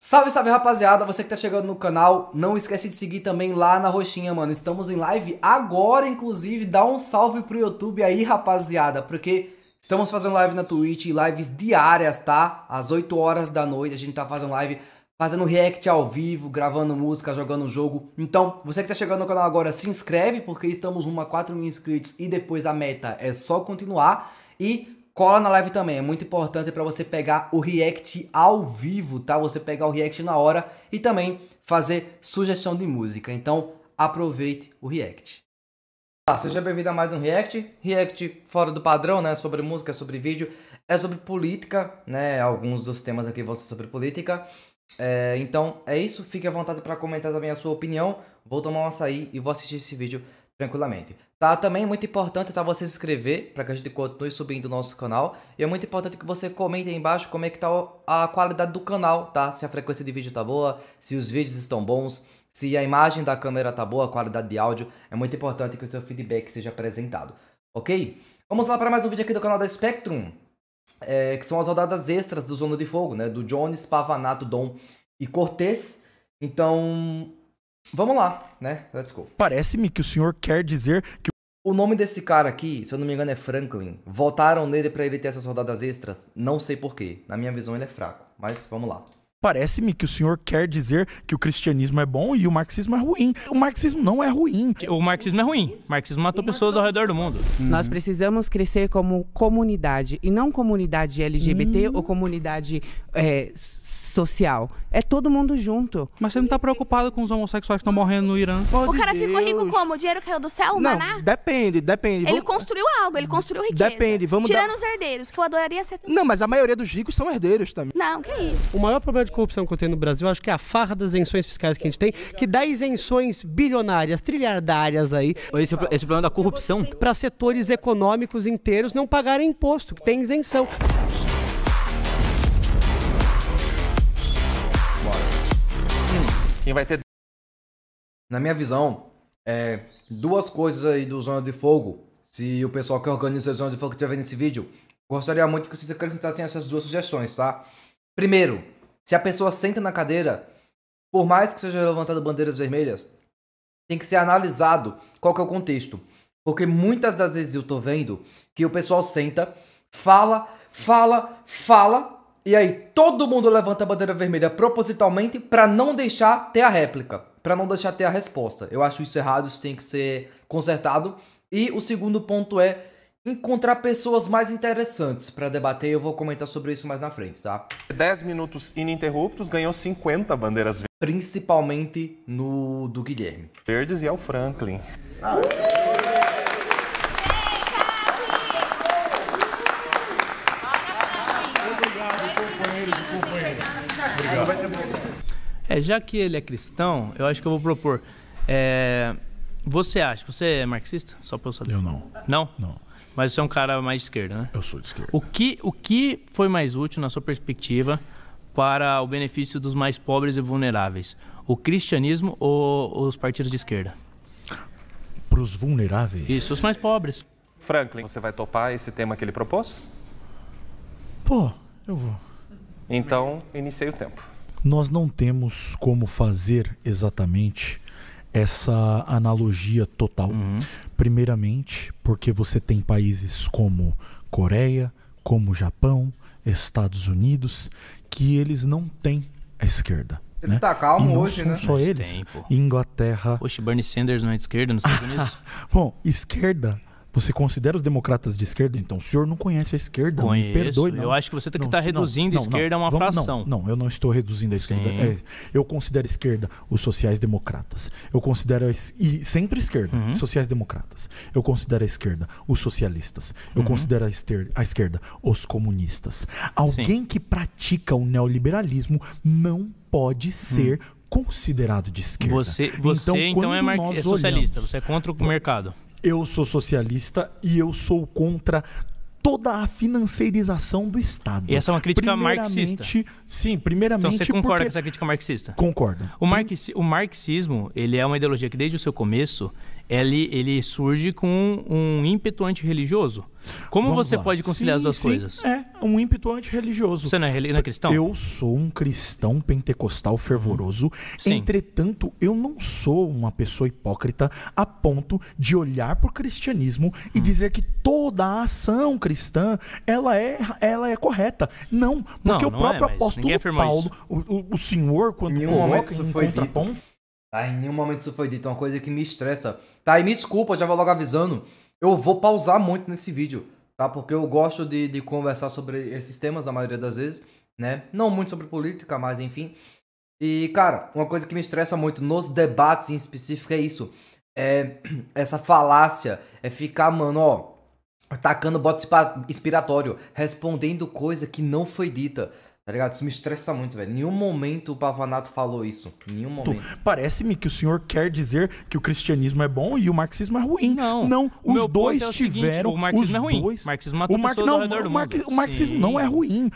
Salve, salve, rapaziada, você que tá chegando no canal, não esquece de seguir também lá na roxinha, mano. Estamos em live agora, inclusive, dá um salve pro YouTube aí, rapaziada, porque estamos fazendo live na Twitch, lives diárias, tá? Às 8 horas da noite a gente tá fazendo live, fazendo react ao vivo, gravando música, jogando jogo. Então, você que tá chegando no canal agora, se inscreve, porque estamos rumo a 4 mil inscritos e depois a meta é só continuar. E cola na live também, é muito importante para você pegar o react ao vivo, tá? Você pegar o react na hora e também fazer sugestão de música. Então, aproveite o react. Seja bem-vindo a mais um react. React fora do padrão, né? Sobre música, sobre vídeo, é sobre política, né? Alguns dos temas aqui vão ser sobre política. Então, é isso. Fique à vontade para comentar também a sua opinião. Vou tomar um açaí e vou assistir esse vídeo tranquilamente. Tá, também é muito importante, tá, você se inscrever para que a gente continue subindo o nosso canal. E é muito importante que você comente aí embaixo como é que tá a qualidade do canal, tá? Se a frequência de vídeo tá boa, se os vídeos estão bons, se a imagem da câmera tá boa, a qualidade de áudio. É muito importante que o seu feedback seja apresentado, ok? Vamos lá para mais um vídeo aqui do canal da Spectrum, que são as rodadas extras do Zona de Fogo, né? Do Jones, Pavanato, Dom e Cortez. Então, vamos lá, né? Let's go. Parece-me que o senhor quer dizer que o nome desse cara aqui, se eu não me engano, é Franklin. Votaram nele pra ele ter essas rodadas extras. Não sei porquê. Na minha visão, ele é fraco. Mas vamos lá. Parece-me que o senhor quer dizer que o cristianismo é bom e o marxismo é ruim. O marxismo não é ruim. O marxismo é ruim. O marxismo matou pessoas ao redor do mundo. Nós precisamos crescer como comunidade, e não comunidade LGBT ou comunidade social. É todo mundo junto. Mas você não tá preocupado com os homossexuais que estão morrendo no Irã? O cara ficou rico como? O dinheiro caiu do céu, o maná? Não, depende. Ele construiu algo, ele construiu riqueza. Depende, vamos tirando os herdeiros, que eu adoraria ser também. Não, mas a maioria dos ricos são herdeiros também. Não, que isso? O maior problema de corrupção que eu tenho no Brasil, acho que é a farra das isenções fiscais que a gente tem, que dá isenções bilionárias, trilhardárias aí. Esse é o problema da corrupção. Para setores econômicos inteiros não pagarem imposto, que tem isenção. Quem vai ter... Na minha visão, duas coisas aí do Zona de Fogo. Se o pessoal que organiza a Zona de Fogo estiver vendo esse vídeo, gostaria muito que vocês acrescentassem essas duas sugestões, tá? Primeiro, se a pessoa senta na cadeira, por mais que seja levantado bandeiras vermelhas, tem que ser analisado qual que é o contexto. Porque muitas das vezes eu tô vendo que o pessoal senta, fala, e aí todo mundo levanta a bandeira vermelha propositalmente para não deixar ter a réplica, para não deixar ter a resposta. Eu acho isso errado, isso tem que ser consertado. E o segundo ponto é encontrar pessoas mais interessantes para debater. Eu vou comentar sobre isso mais na frente, tá? 10 minutos ininterruptos, ganhou 50 bandeiras principalmente no do Guilherme. Verdes e ao Franklin. Já que ele é cristão, eu acho que eu vou propor. Você é marxista? Só pra eu saber. Eu não. Não? Não. Mas você é um cara mais de esquerda, né? Eu sou de esquerda. O que foi mais útil, na sua perspectiva, para o benefício dos mais pobres e vulneráveis? O cristianismo ou os partidos de esquerda? Para os vulneráveis? Isso, os mais pobres. Franklin, você vai topar esse tema que ele propôs? Pô, eu vou. Então, iniciei o tempo. Nós não temos como fazer exatamente essa analogia total. Primeiramente, porque você tem países como Coreia, como Japão, Estados Unidos, que eles não têm a esquerda. Ele tá calmo hoje, né? Só eles. Inglaterra. Poxa, Bernie Sanders não é de esquerda nos Estados Unidos? Bom, esquerda. Você considera os democratas de esquerda? Então o senhor não conhece a esquerda. Conheço. Me perdoe, não. Eu acho que você tem que estar reduzindo a esquerda a uma fração. Não, eu não estou reduzindo a esquerda. Eu considero a esquerda os sociais-democratas. Eu considero e sempre esquerda, sociais-democratas. Eu considero a esquerda os socialistas. Eu considero a esquerda os comunistas. Alguém que pratica o neoliberalismo não pode ser considerado de esquerda. Você então é socialista, você é contra o mercado. Eu sou socialista e eu sou contra toda a financeirização do Estado. E essa é uma crítica marxista? Sim, primeiramente... Então você concorda com essa crítica marxista? Concordo. O marxismo, ele é uma ideologia que desde o seu começo, ele surge com um ímpeto antirreligioso. Como Vamos você lá. pode conciliar as duas coisas? É, um ímpeto antirreligioso. Você não é cristão? Eu sou um cristão pentecostal fervoroso. Sim. Entretanto, eu não sou uma pessoa hipócrita a ponto de olhar para o cristianismo e dizer que toda a ação cristã ela é correta. Não, porque o próprio apóstolo Paulo, o senhor, quando Em nenhum momento coloca isso em foi dito. contraponto... Tá, em nenhum momento isso foi dito, é uma coisa que me estressa. Tá, e me desculpa, já vou logo avisando. Eu vou pausar muito nesse vídeo, tá? Porque eu gosto de conversar sobre esses temas, a maioria das vezes, né? Não muito sobre política, mas enfim. E, cara, uma coisa que me estressa muito nos debates em específico é isso. É essa falácia, é ficar, mano, ó, atacando bote expiratório, respondendo coisa que não foi dita. Tá ligado? Isso me estressa muito, velho. Em nenhum momento o Pavanato falou isso. Em nenhum momento. Parece-me que o senhor quer dizer que o cristianismo é bom e o marxismo é ruim. Não. Os dois tiveram... O marxismo é ruim. O marxismo matou pessoas ao redor do mundo. O marxismo não é ruim.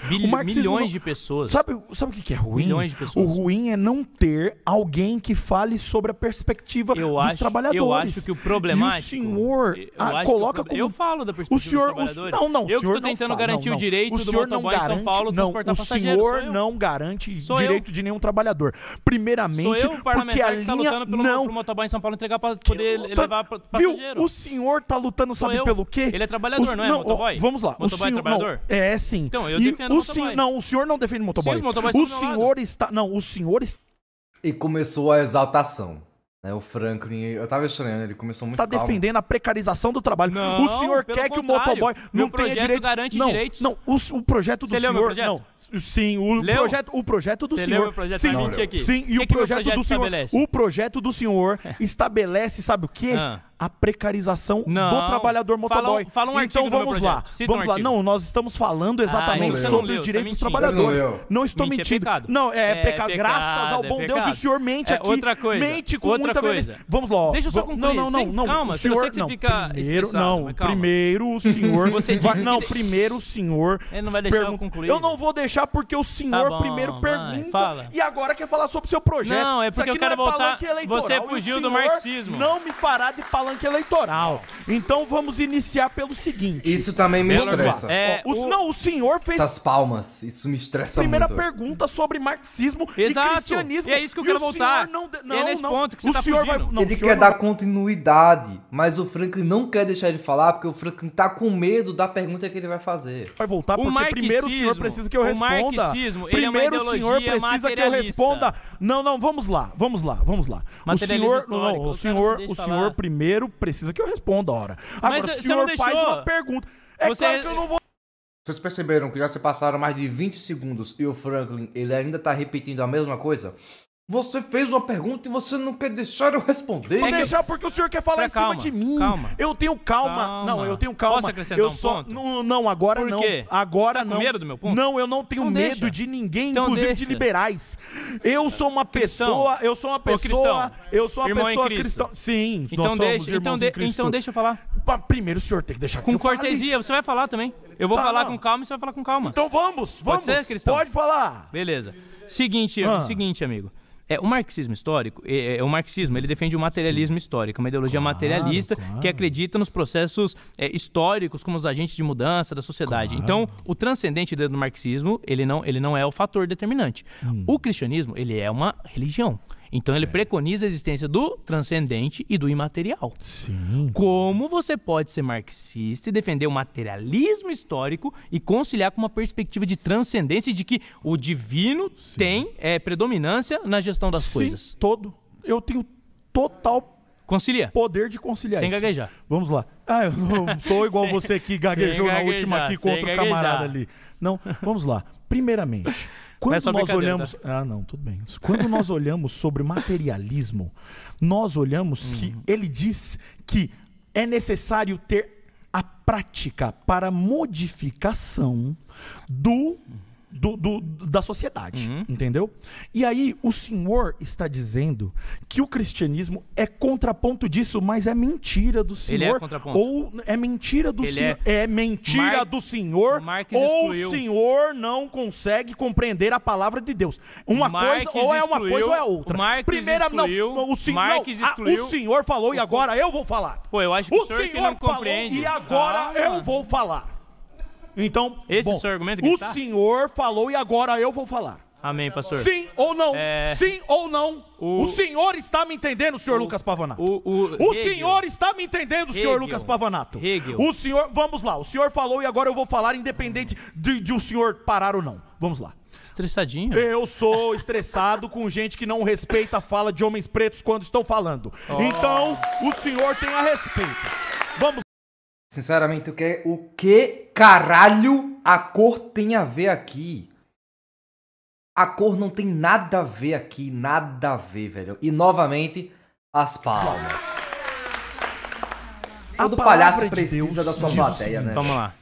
Milhões de pessoas. Sabe o que é ruim? Milhões de pessoas. O ruim é não ter alguém que fale sobre a perspectiva dos trabalhadores. Eu acho que o problemático... E o senhor coloca como... Eu falo da perspectiva dos trabalhadores. Eu que estou tentando garantir o direito do motoboy em São Paulo transportar passageiros. O senhor não garante direito de nenhum trabalhador. Primeiramente, sou eu, o parlamentar, que tá lutando pro motoboy em São Paulo entregar para poder levar passageiro. Viu? O senhor tá lutando, sabe pelo quê? Ele é trabalhador, não é motoboy? Vamos lá. Motoboy é trabalhador? É, sim. Então, eu defendo o motoboy. Não, o senhor não defende motoboy. Sim, os motoboys estão do meu lado. O senhor está... E começou a exaltação. O Franklin, eu tava estranhando, ele começou muito calmo. Defendendo a precarização do trabalho. Não, o senhor quer que o motoboy não tenha direito... garante direitos. Não, o projeto do senhor... Você leu meu projeto? Não, sim, o projeto do senhor... Você leu meu projeto? Sim, vai mentir aqui. Sim, e o projeto do senhor... Estabelece? O projeto do senhor estabelece, sabe o quê? A precarização do trabalhador motoboy. Fala um artigo então vamos lá. Vamos lá. Não, nós estamos falando exatamente sobre os direitos dos trabalhadores. Não estou mentindo. Não, é pecado. Graças ao bom Deus, o senhor mente aqui. Outra coisa. Mente com muita coisa. Vamos lá. Deixa eu só concluir. Não. Calma, senhor, eu sei que você fica primeiro o senhor... Não, primeiro o senhor... Ele não vai deixar eu concluir. Eu não vou deixar porque o senhor primeiro pergunta e agora quer falar sobre o seu projeto. Não, é porque eu quero voltar... Você fugiu do marxismo. Não me fará de palanque eleitoral. Então vamos iniciar pelo seguinte. Isso também me estressa. O senhor fez... Essas palmas, isso me estressa Primeira muito. Pergunta sobre marxismo e cristianismo. E é isso que eu quero voltar. É nesse ponto que você tá fugindo. Ele quer dar continuidade, mas o Franklin não quer deixar ele falar porque o Franklin tá com medo da pergunta que ele vai fazer. Vai voltar porque primeiro o senhor precisa que eu responda. Primeiro o senhor precisa que eu responda. Não, vamos lá. O senhor primeiro precisa que eu responda, ora. Agora, o senhor faz uma pergunta. Claro que eu não vou... Vocês perceberam que já se passaram mais de 20 segundos e o Franklin, ele ainda tá repetindo a mesma coisa? Você fez uma pergunta e você não quer deixar eu responder. Vou deixar porque o senhor quer falar em cima de mim. Eu tenho calma. Não, eu tenho calma. Posso acrescentar um ponto? Não, agora não. Por quê? Agora você tá com medo do meu ponto? Não, eu não tenho medo de ninguém, inclusive de liberais. Eu sou uma pessoa... Eu sou uma pessoa cristã. Sim, nós somos irmãos em Cristo. Então deixa eu falar. Primeiro o senhor tem que deixar com cortesia, você vai falar também. Eu vou falar com calma e você vai falar com calma. Então vamos. Pode ser, cristão? Pode falar. Beleza. Seguinte, amigo. O marxismo histórico, o marxismo, ele defende o materialismo histórico, uma ideologia materialista que acredita nos processos históricos como os agentes de mudança da sociedade. Então, o transcendente dentro do marxismo, ele não é o fator determinante. O cristianismo, ele é uma religião. Então ele preconiza a existência do transcendente e do imaterial. Sim. Como você pode ser marxista e defender o materialismo histórico e conciliar com uma perspectiva de transcendência e de que o divino tem predominância na gestão das coisas? Eu tenho total poder de conciliar sem isso. gaguejar. Vamos lá. Eu não sou igual você que gaguejou na última aqui contra o camarada ali. Não, vamos lá. Primeiramente, quando nós olhamos... tudo bem. Quando nós olhamos sobre materialismo, nós olhamos que ele diz que é necessário ter a prática para modificação do da sociedade, entendeu? E aí o senhor está dizendo que o cristianismo é contraponto disso, mas é mentira do senhor. Ele é contraponto. Ou é mentira do senhor. É mentira do senhor, ou o senhor não consegue compreender a palavra de Deus. Uma coisa, ou é uma coisa ou é outra. Primeira, o senhor falou e agora eu vou falar. Pô, eu acho que o senhor que não compreende. E agora eu vou falar. Então, esse é o seu argumento que o senhor falou e agora eu vou falar. Amém, pastor. Sim ou não? Sim ou não? O senhor está me entendendo, senhor Lucas Pavanato? O senhor está me entendendo, senhor Lucas Pavanato? O senhor, vamos lá, o senhor falou e agora eu vou falar, independente de o senhor parar ou não. Vamos lá. Estressadinho. Eu sou estressado com gente que não respeita a fala de homens pretos quando estão falando. Então, o senhor tem a respeito. Vamos. Sinceramente, o que caralho a cor tem a ver aqui? A cor não tem nada a ver aqui, nada a ver, velho. E novamente, as palmas. Todo palhaço precisa da sua plateia, né? Vamos lá.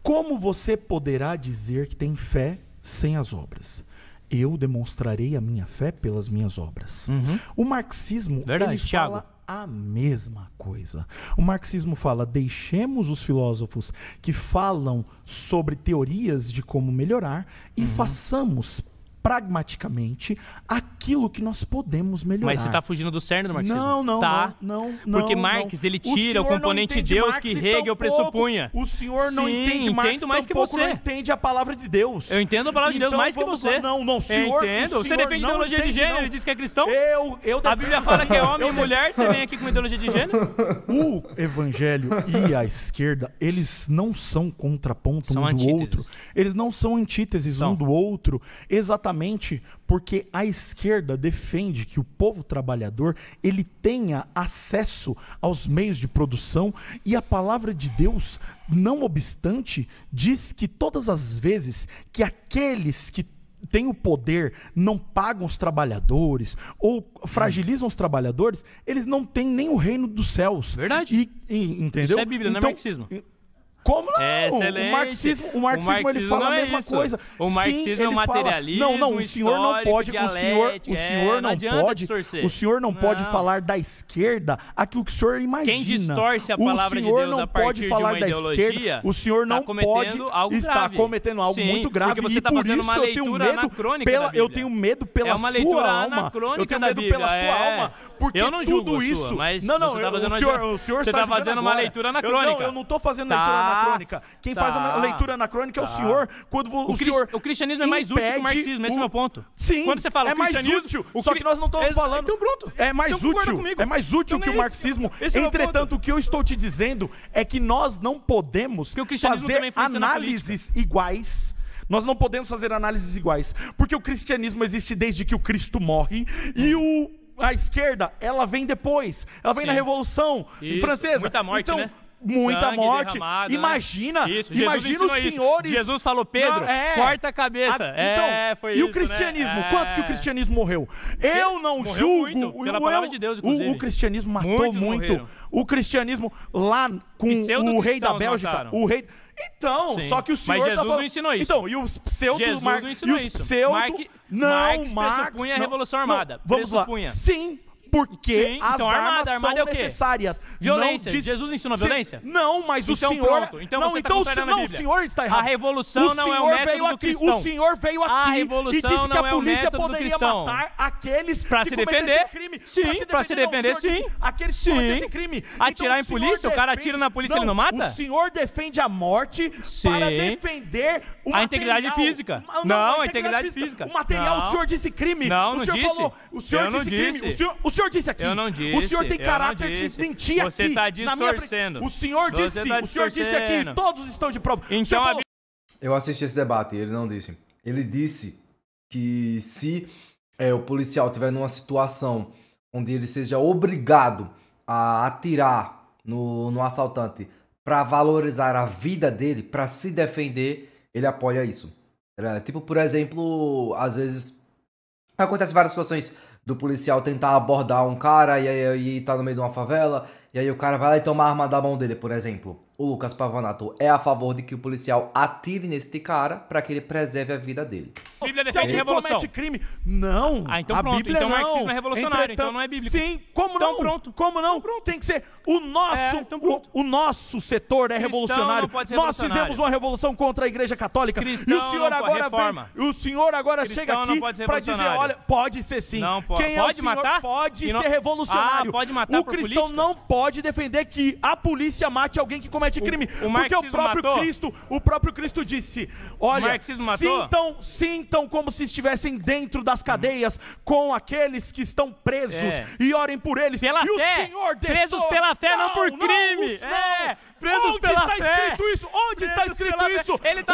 Como você poderá dizer que tem fé sem as obras? Eu demonstrarei a minha fé pelas minhas obras. O marxismo, ele fala a mesma coisa. O marxismo fala, deixemos os filósofos que falam sobre teorias de como melhorar e façamos pragmaticamente aquilo que nós podemos melhorar. Mas você tá fugindo do cerne do marxismo. Não. Porque Marx, ele tira o componente de Deus que Hegel pressupunha. O senhor não entende Marx, mais que você. Não entende a palavra de Deus. Eu entendo a palavra de Deus mais que você. Não, senhor. Eu entendo. Você defende ideologia de gênero, ele diz que é cristão? A Bíblia fala que é homem e mulher, você vem aqui com ideologia de gênero? O evangelho e a esquerda, eles não são contraponto um do outro. Eles não são antíteses um do outro, exatamente porque a esquerda defende que o povo trabalhador ele tenha acesso aos meios de produção e a palavra de Deus, não obstante, diz que todas as vezes que aqueles que têm o poder não pagam os trabalhadores ou fragilizam os trabalhadores, eles não têm nem o reino dos céus. Verdade. Entendeu? Isso é Bíblia, não é marxismo. Como não? Excelente. O marxismo ele fala a mesma coisa. O marxismo é um materialismo, não, o senhor não pode, o senhor não pode falar da esquerda aquilo que o senhor imagina. Quem distorce a palavra de Deus a partir de uma ideologia, o senhor não pode estar cometendo algo muito grave. Porque você está fazendo uma leitura anacrônica da Bíblia. Eu tenho medo pela sua alma. É uma leitura anacrônica eu tenho da medo Bíblia. Pela sua alma. Porque eu não julgo tudo a sua, isso, mas você está fazendo uma leitura anacrônica. Eu não estou fazendo leitura anacrônica. Quem faz a leitura anacrônica é o senhor. Quando o cristianismo é mais útil que o marxismo, esse é o meu ponto. Sim, quando você fala é mais útil. Só que nós não estamos falando. Então pronto. É mais útil. É mais útil que o marxismo. Entretanto, o que eu estou te dizendo é que nós não podemos fazer análises iguais. Nós não podemos fazer análises iguais. Porque o cristianismo existe desde que o Cristo morre e a esquerda, ela vem depois. Ela vem na Revolução Francesa. Muita morte, né? Muita sangue morte. derramado, Imagina, né? imagina os senhores. Jesus falou, Pedro, corta a cabeça. Foi e isso, o cristianismo? Né? Quanto que o cristianismo morreu? Eu não morreu julgo. Muito, pela palavra de Deus, inclusive. O cristianismo matou Muitos muito. morreram. O cristianismo lá com o rei da Bélgica, mataram. o rei. Então, Sim. só que o senhor Mas Jesus não ensinou isso. Então, e os pseudo Jesus não ensinou isso. Marx pressupunha a Revolução Armada. Vamos lá. Sim. Porque as então, armas armada são é o quê? necessárias. Violência. Jesus ensinou violência? Não, mas o então, senhor... Pronto. Então não, você então, tá não, o senhor está errado. A revolução não é o método do cristão. O senhor veio aqui e disse que a polícia poderia matar aqueles pra se defender. Crime. Sim, pra se defender, sim. Aqueles que cometessem crime. Atirar em polícia? O cara atira na polícia e ele não mata? O senhor defende a morte para defender a integridade física. Não, a integridade física. O material, o senhor disse crime. Não, não disse. O senhor disse crime. O senhor disse aqui. Eu não disse. O senhor tem caráter de mentir aqui. Você está distorcendo. O senhor disse aqui, todos estão de prova. Então, eu assisti esse debate e ele não disse. Ele disse que se o policial estiver numa situação onde ele seja obrigado a atirar no assaltante para valorizar a vida dele, para se defender, ele apoia isso. Tipo, por exemplo, às vezes acontece várias situações do policial tentar abordar um cara e tá no meio de uma favela E aí o cara vai lá e toma a arma da mão dele, por exemplo. O Lucas Pavanato é a favor de que o policial atire neste cara pra que ele preserve a vida dele. A Bíblia Se defende alguém revolução. comete crime, não. Ah, então a pronto. Bíblia Então o não. marxismo é revolucionário, então não é bíblico. Sim, como Então não? pronto. Como não? Tem que ser o nosso, então pronto. o nosso setor é Cristão revolucionário. não pode ser Nós revolucionário. fizemos uma revolução contra a Igreja Católica. Cristão e o senhor não pode, agora reforma. vem, o senhor agora Cristão chega não aqui pode ser pra dizer, revolucionário. olha, pode ser sim. Não pode. Quem é Pode o senhor matar? pode E não- ser revolucionário. Ah, pode matar o por cristão política? não pode defender que a polícia mate alguém que comete crime. Porque o marxismo próprio matou? o próprio Cristo disse, olha, O marxismo matou? sintam como se estivessem dentro das cadeias com aqueles que estão presos e orem por eles. Pela e fé. o Senhor Presos pela fé, não por crime. Presos Onde pela está fé. escrito isso? Onde está Presos escrito pela fé. isso? Ele tá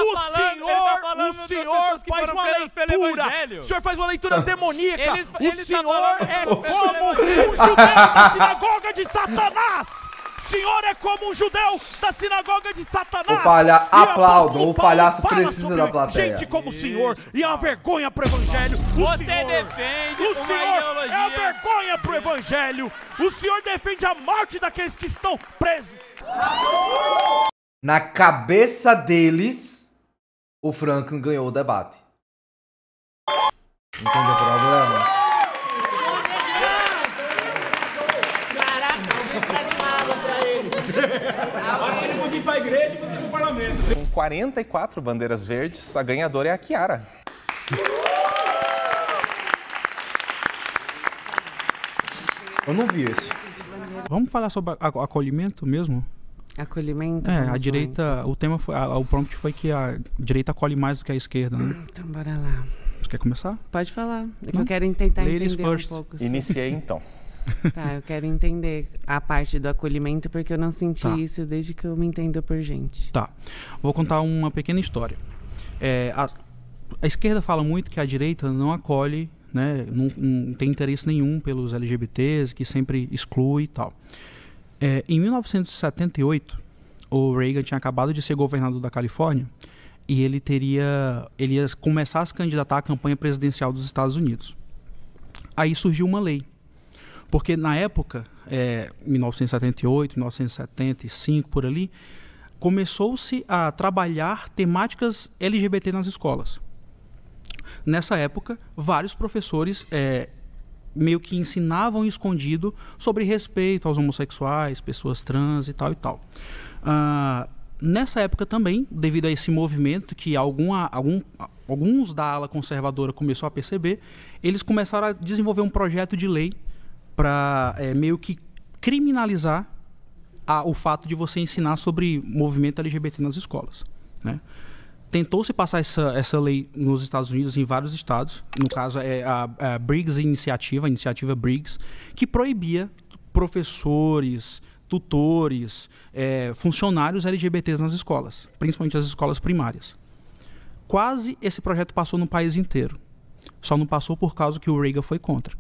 falando o das Senhor pessoas que faz foram uma presas pelo leitura. evangelho. O Senhor faz uma leitura demoníaca. Ele o tá Senhor falando- é como um judeu da sinagoga de Satanás. O Senhor é como um judeu da sinagoga de Satanás. Aplaudam, o palhaço Paulo fala precisa sobre da plateia. gente como o Senhor. E é uma vergonha pro evangelho. Você defende O uma Senhor ideologia. é uma vergonha pro evangelho. O Senhor defende a morte daqueles que estão presos. Na cabeça deles, o Franklin ganhou o debate. Entende o problema? Acho que ele podia ir pra igreja e você ir pro parlamento. Com 44 bandeiras verdes, a ganhadora é a Chiara. Eu não vi esse. Vamos falar sobre acolhimento mesmo? Acolhimento? É, vamos a lá, direita, o tema foi, o prompt foi que a direita acolhe mais do que a esquerda, né? Então, bora lá. Você quer começar? Pode falar. É que Não? eu quero tentar Ladies entender first. um pouco. Iniciei então. Tá, eu quero entender a parte do acolhimento, porque eu não senti Tá. isso desde que eu me entendo por gente. Tá. Vou contar uma pequena história. A esquerda fala muito que a direita não acolhe, né, não tem interesse nenhum pelos LGBTs, que sempre exclui e tal. Em 1978, o Reagan tinha acabado de ser governador da Califórnia e ele ia começar a se candidatar à campanha presidencial dos Estados Unidos. Aí surgiu uma lei. Porque na época, 1978, 1975, por ali, começou-se a trabalhar temáticas LGBT nas escolas. Nessa época, vários professores meio que ensinavam escondido sobre respeito aos homossexuais, pessoas trans e tal e tal. Nessa época também, devido a esse movimento que alguns da ala conservadora começou a perceber, eles começaram a desenvolver um projeto de lei para meio que criminalizar o fato de você ensinar sobre movimento LGBT nas escolas, né? Tentou-se passar essa lei nos Estados Unidos, em vários estados. No caso, é a Briggs Iniciativa, a iniciativa Briggs, que proibia professores, tutores, funcionários LGBTs nas escolas, principalmente as escolas primárias. Quase esse projeto passou no país inteiro. Só não passou por causa que o Reagan foi contra.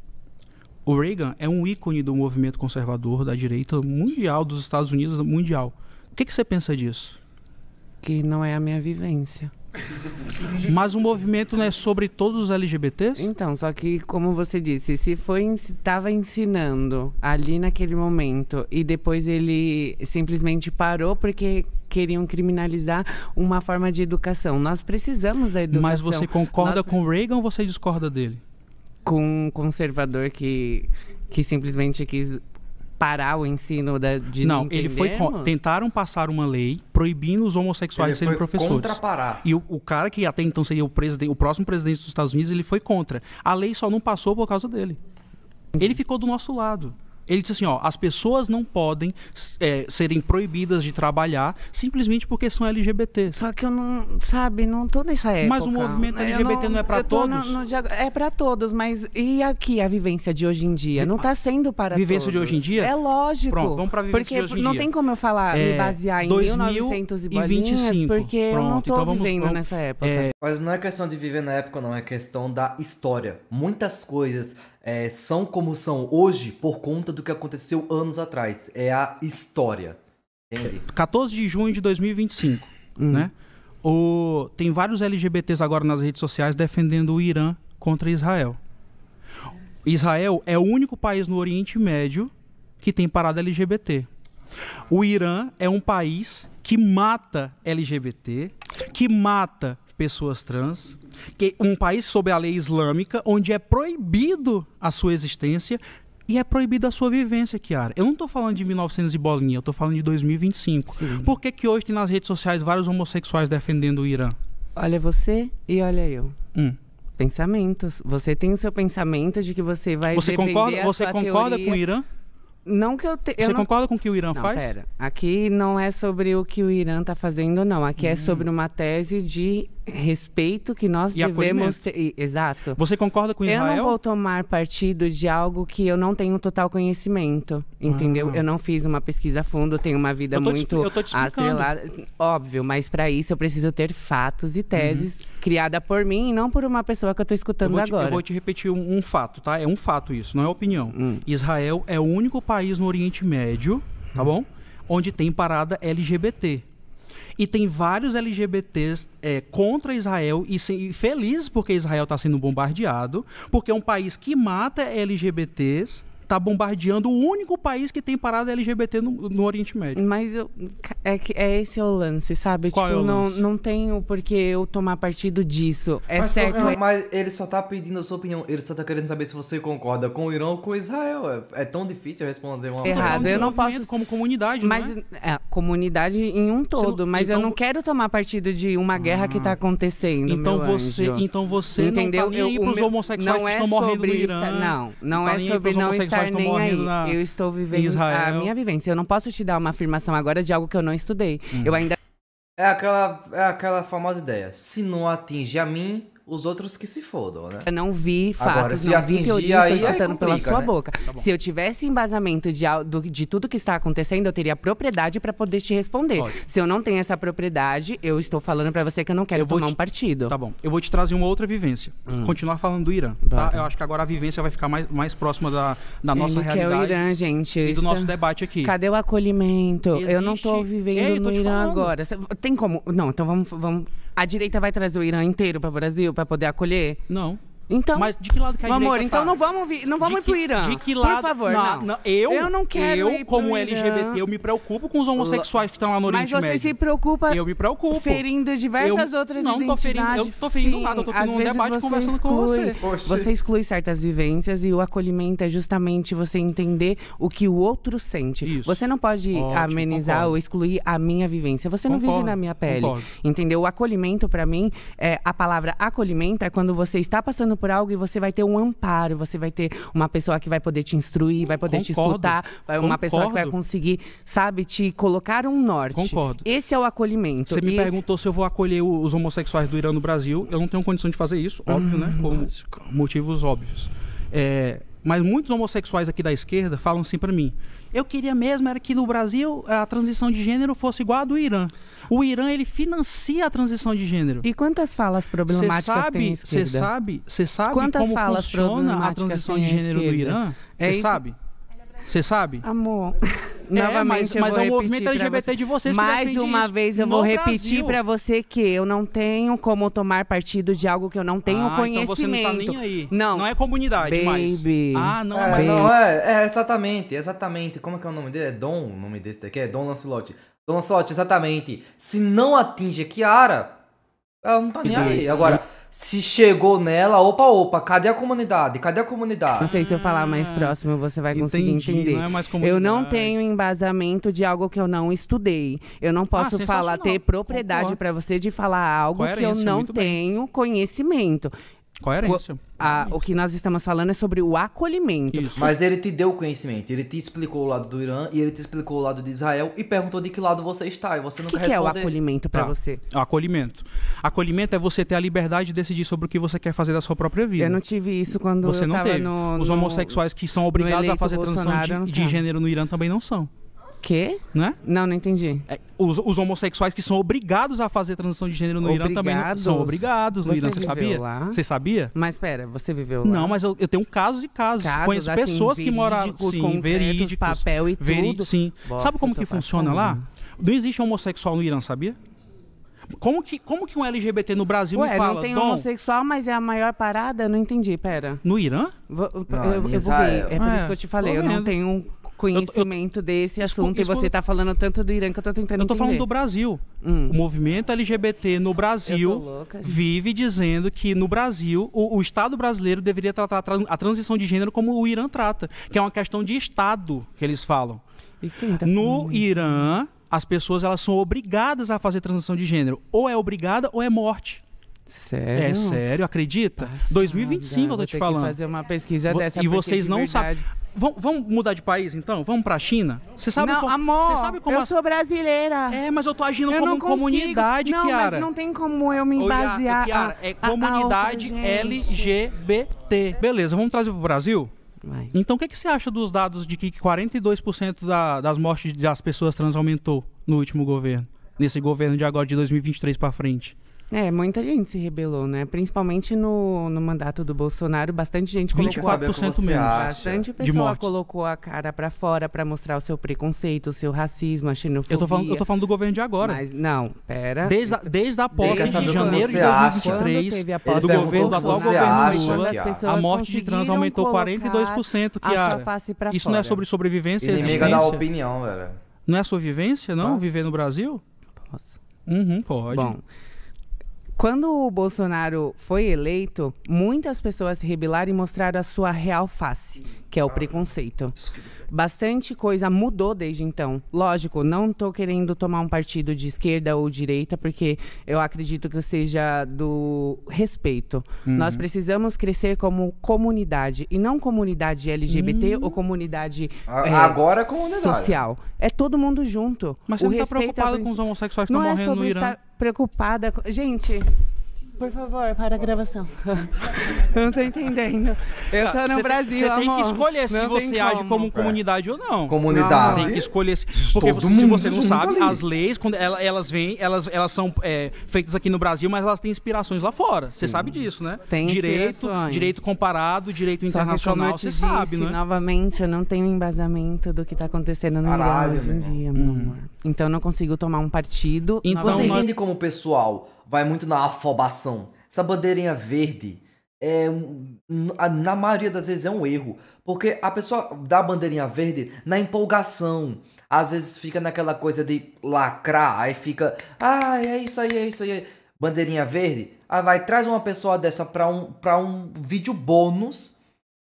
O Reagan é um ícone do movimento conservador da direita mundial, dos Estados Unidos mundial. O que você pensa disso? Que não é a minha vivência. Mas o movimento não é sobre todos os LGBTs? Então, só que, como você disse, se estava ensinando ali naquele momento e depois ele simplesmente parou porque queriam criminalizar uma forma de educação. Nós precisamos da educação. Mas você concorda com o Reagan ou você discorda dele? Com um conservador que simplesmente quis parar o ensino de não, ele foi tentaram passar uma lei proibindo os homossexuais de serem professores. Contra parar. E o cara que até então seria o próximo presidente dos Estados Unidos, ele foi contra. A lei só não passou por causa dele. Ele ficou do nosso lado. Ele disse assim, ó, as pessoas não podem serem proibidas de trabalhar simplesmente porque são LGBT. Só que eu não tô nessa época. Mas o movimento LGBT não é pra todos? É pra todos, mas e aqui a vivência de hoje em dia? Não tá sendo para vivência todos. de hoje em dia? É lógico. Pronto, vamos pra vivência porque de hoje em dia. não tem como eu falar, me basear em 1900 e bolinhas, porque eu não tô vivendo nessa época. Mas não é questão de viver na época, não. É questão da história. Muitas coisas são como são hoje por conta do que aconteceu anos atrás. É a história. Entende? 14 de junho de 2025, né? Tem vários LGBTs agora nas redes sociais defendendo o Irã contra Israel. Israel é o único país no Oriente Médio que tem parada LGBT. O Irã é um país que mata LGBT, que mata pessoas trans, que um país sob a lei islâmica, onde é proibido a sua existência e é proibida a sua vivência, Kiara. Eu não estou falando de 1900 e bolinha, eu estou falando de 2025. Sim. Por que hoje tem nas redes sociais vários homossexuais defendendo o Irã? Olha você e olha eu. Pensamentos. Você tem o seu pensamento de que você vai defender Você concorda teoria. com o Irã? Não que eu Você concorda com o que o Irã faz? Pera. Aqui não é sobre o que o Irã está fazendo, não. Aqui é sobre uma tese de respeito que nós devemos ter. Exato. Você concorda com Israel? Eu não vou tomar partido de algo que eu não tenho total conhecimento, entendeu? Eu não fiz uma pesquisa a fundo, tenho uma vida muito atrelada. Óbvio, mas para isso eu preciso ter fatos e teses criada por mim e não por uma pessoa que eu estou escutando agora. Eu vou te repetir um fato, tá? É um fato isso, não é opinião. Israel é o único país no Oriente Médio, tá bom? Onde tem parada LGBT. E tem vários LGBTs contra Israel e felizes porque Israel está sendo bombardeado, porque é um país que mata LGBTs, está bombardeando o único país que tem parada LGBT no Oriente Médio. Mas esse é o lance, sabe? Qual é o lance? Não tenho por que eu tomar partido disso. Mas, certo. Mas ele só tá pedindo a sua opinião. Ele só tá querendo saber se você concorda com o Irã ou com Israel. É tão difícil responder uma errado. Eu não posso como comunidade, mas não é? Comunidade em um todo, mas eu não quero tomar partido de uma guerra que tá acontecendo. Então você entendeu? Não tá nem aí pros homossexuais que estão morrendo no Irã. Não é sobre não estar nem aí. Eu estou vivendo a minha vivência. Eu não posso te dar uma afirmação agora de algo que eu não estudei. Eu ainda é aquela famosa ideia. Se não atinge a mim, os outros que se fodam, né? Eu não vi fatos, agora, se não atingir, vi teorias, aí estou escutando pela sua né? boca. Se eu tivesse embasamento de tudo que está acontecendo, eu teria propriedade para poder te responder. Se eu não tenho essa propriedade, eu estou falando para você que eu não quero tomar um partido. Tá bom. Eu vou te trazer uma outra vivência. Continuar falando do Irã, tá? Eu acho que agora a vivência vai ficar mais próxima da nossa realidade. Que é o Irã, gente. E do nosso debate aqui. Cadê o acolhimento? Eu não estou vivendo no Irã agora. Tem como? Não, então vamos... A direita vai trazer o Irã inteiro para o Brasil para poder acolher? Não. Então, mas de que lado que a direita então tá? não vamos ir pro Irã. De que lado? Por favor, não. Eu não quero ir pro como Irã. LGBT, eu me preocupo com os homossexuais que estão lá no Oriente Médio. Mas você se preocupa. Eu me preocupo. Ferindo diversas outras identidades. Eu tô ferindo nada, eu tô tendo um debate conversando com você. Você exclui certas vivências e o acolhimento é justamente você entender o que o outro sente. Isso. Você não pode amenizar ou excluir a minha vivência. Você não vive na minha pele. Entendeu? O acolhimento, pra mim, a palavra acolhimento é quando você está passando por algo e você vai ter um amparo, você vai ter uma pessoa que vai poder te instruir, vai poder te escutar, uma pessoa que vai conseguir, sabe, te colocar um norte. Concordo. Esse é o acolhimento. Você me perguntou se eu vou acolher os homossexuais do Irã no Brasil. Eu não tenho condição de fazer isso, óbvio, né? Por motivos óbvios. Mas muitos homossexuais aqui da esquerda falam assim pra mim: eu queria mesmo era que no Brasil a transição de gênero fosse igual a do Irã. O Irã, ele financia a transição de gênero. E quantas falas problemáticas tem a esquerda? Você sabe quantas como falas funciona a transição de gênero do Irã? Você sabe? Você sabe? Amor, novamente mas é o movimento LGBT de vocês que defende isso. Mais uma vez eu vou repetir pra você que eu não tenho como tomar partido de algo que eu não tenho conhecimento. Então você não tá nem aí. Não. Não é comunidade mais. Não, mas exatamente. Como é que é o nome dele? É Dom, o nome desse daqui é Dom Lancelot. Dom Lancelot, exatamente. Se não atinge a Kiara, ela não tá nem aí. Agora, se chegou nela, opa, cadê a comunidade? Não sei se eu falar mais próximo, você vai conseguir entender. Não é mais eu não tenho embasamento de algo que eu não estudei. Eu não posso ter propriedade para você de falar algo que eu não tenho conhecimento. Coerência. O que nós estamos falando é sobre o acolhimento. Isso. Mas ele te deu o conhecimento, ele te explicou o lado do Irã e ele te explicou o lado de Israel e perguntou de que lado você está e você não quer responder. O que é o acolhimento pra você? Acolhimento. Acolhimento é você ter a liberdade de decidir sobre o que você quer fazer da sua própria vida. Eu não tive isso quando você eu não tava teve. Os homossexuais que são obrigados a fazer transição de gênero no Irã também não são. Quê? Né? Não entendi. Os homossexuais que são obrigados a fazer transição de gênero no Irã também não são obrigados no Irã, você sabia? Você sabia? Mas pera, você viveu lá? Não, mas eu tenho casos e casos. Conheço pessoas que moraram verídicos, papel e tudo. Sim. Sabe como que funciona lá? Não existe homossexual no Irã, sabia? Como que um LGBT no Brasil me fala? Não tem homossexual, mas é a maior parada? Não entendi, pera. No Irã? Eu buguei. É por isso que eu te falei. Eu não tenho conhecimento desse assunto. E você tá falando tanto do Irã que eu tô tentando entender. Falando do Brasil. O movimento LGBT no Brasil vive dizendo que no Brasil, o Estado brasileiro deveria tratar a transição de gênero como o Irã trata, que é uma questão de Estado, que eles falam. No Irã, as pessoas elas são obrigadas a fazer transição de gênero. Ou é obrigada ou é morte. Sério? É sério, acredita? 2025 eu tô te falando. Vou fazer uma pesquisa dessa. E vocês não sabem. Vamos mudar de país, então? Vamos pra China? Você sabe não, como, amor, você sabe como eu sou brasileira. Mas eu tô agindo como comunidade, não, Kiara. Mas não tem como eu me basear... Kiara, é comunidade LGBT. Beleza, vamos trazer pro Brasil? Vai. Então, o que você acha dos dados de que 42% das mortes das pessoas trans aumentou no último governo? Nesse governo de agora, de 2023 pra frente? Muita gente se rebelou, né? Principalmente no mandato do Bolsonaro, bastante gente colocou... 24% menos. Bastante pessoa colocou a cara pra fora pra mostrar o seu preconceito, o seu racismo, a xenofobia. Eu tô falando do governo de agora. Mas, não, pera... Desde a posse de janeiro de 2023, do governo, do atual governo Lula, a morte de trans aumentou 42%, Kiara. Isso não é sobre sobrevivência e existência? Inimiga da opinião, velho. Não é sua vivência, não? Posso? Viver no Brasil? Posso. Pode. Bom... Quando o Bolsonaro foi eleito, muitas pessoas se rebelaram e mostraram a sua real face, que é o preconceito. Bastante coisa mudou desde então. Lógico, não estou querendo tomar um partido de esquerda ou direita, porque eu acredito que seja do respeito. Nós precisamos crescer como comunidade, e não comunidade LGBT ou comunidade agora é comunidade social. É todo mundo junto. Mas você não está preocupado com os homossexuais que estão morrendo no Irã? Não é sobre estar preocupada... Gente... Por favor, para a gravação. Eu não tô entendendo. Eu tô no Brasil, Você tem que escolher se você age como comunidade ou não. Comunidade. Você tem que escolher. Porque se você não sabe, as leis, quando elas vêm, elas são feitas aqui no Brasil, mas elas têm inspirações lá fora. Você sabe disso, né? Tem direito comparado, direito internacional, você sabe, né? Novamente, eu não tenho embasamento do que tá acontecendo no Irã hoje em dia, meu amor. Então, eu não consigo tomar um partido. Então, você entende como o pessoal vai muito na afobação? Essa bandeirinha verde, na maioria das vezes é um erro. Porque a pessoa dá a bandeirinha verde na empolgação. Às vezes fica naquela coisa de lacrar, aí fica... é isso aí. Bandeirinha verde. Aí traz uma pessoa dessa pra um vídeo bônus,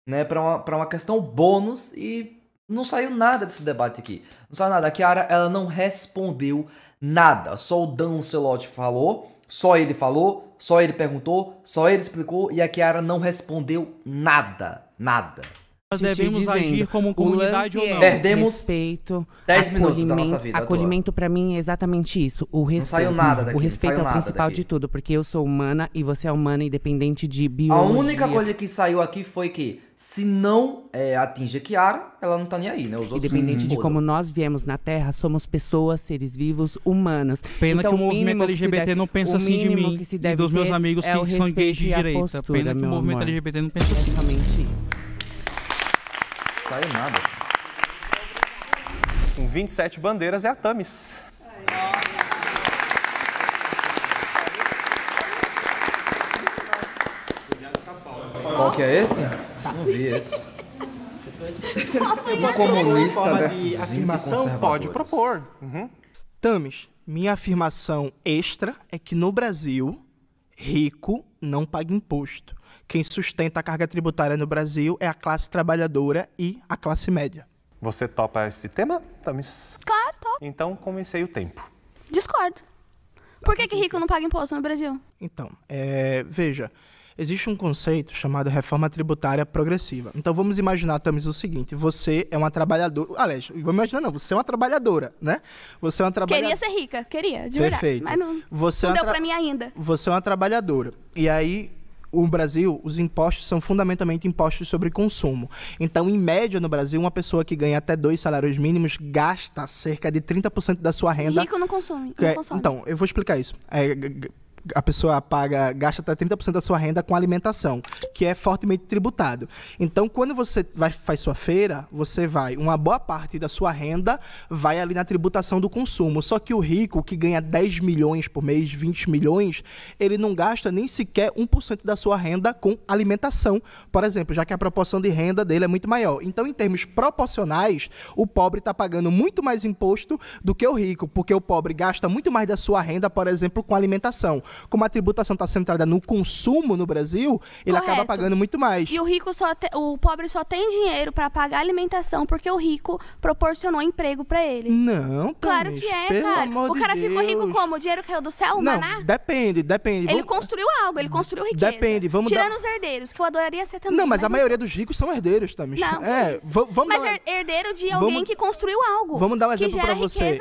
né? Pra uma questão bônus e... Não saiu nada desse debate aqui. Não saiu nada. A Kiara, ela não respondeu nada. Só o Dan Celotti falou. Só ele falou. Só ele perguntou. Só ele explicou. E a Kiara não respondeu nada. Nada. Nós devemos agir como comunidade ou não? Perdemos respeito, 10 minutos da nossa vida. Acolhimento pra mim é exatamente isso. O respeito. Não saiu nada daqui. O respeito é o principal de tudo. Porque eu sou humana e você é humana, independente de biologia. A única coisa que saiu aqui foi que se não atinge a Kiara, ela não tá nem aí, né? Os outros independente de como nós viemos na Terra, somos pessoas, seres vivos, humanos. Pena que o movimento LGBT não pensa assim de mim e dos meus amigos que são gays de direita. Pena que o movimento LGBT não pensa assim. Exatamente isso. Saiu nada. Com 27 bandeiras é a Thames. Qual que é esse? Não vi esse. Comunista versus afirmação? Pode propor. Thames, minha afirmação extra é que no Brasil, rico não paga imposto. Quem sustenta a carga tributária no Brasil é a classe trabalhadora e a classe média. Você topa esse tema, Thames? Claro, topo. Então, comecei o tempo. Discordo. Por que rico não paga imposto no Brasil? Então, veja, existe um conceito chamado reforma tributária progressiva. Então, vamos imaginar, Thames, o seguinte. Você é uma trabalhadora... Aliás, vamos imaginar, não. Você é uma trabalhadora, né? Você é uma trabalhadora... Queria ser rica, queria, de Perfeito. verdade. Mas não deu pra mim ainda. Você é uma trabalhadora. E aí... O Brasil, os impostos são fundamentalmente impostos sobre consumo. Então, em média, no Brasil, uma pessoa que ganha até 2 salários mínimos gasta cerca de 30% da sua renda... Rico não consome. Então, eu vou explicar isso. A pessoa gasta até 30% da sua renda com alimentação. que é fortemente tributado. Então, quando você faz sua feira, uma boa parte da sua renda vai ali na tributação do consumo. Só que o rico, que ganha 10 milhões por mês, 20 milhões, ele não gasta nem sequer 1% da sua renda com alimentação, por exemplo, já que a proporção de renda dele é muito maior. Então, em termos proporcionais, o pobre está pagando muito mais imposto do que o rico, porque o pobre gasta muito mais da sua renda, por exemplo, com alimentação. Como a tributação está centrada no consumo no Brasil, ele acaba pagando muito mais. E o pobre só tem dinheiro para pagar alimentação porque o rico proporcionou emprego para ele. Não, claro que é, cara. O cara ficou rico como? O dinheiro caiu do céu? Não, maná? depende. Ele construiu algo, ele construiu riqueza. Depende, tirando os herdeiros, que eu adoraria ser também. Não, mas a maioria dos ricos são herdeiros também. Não, mas herdeiro de alguém que construiu algo. Vamos dar um exemplo para você.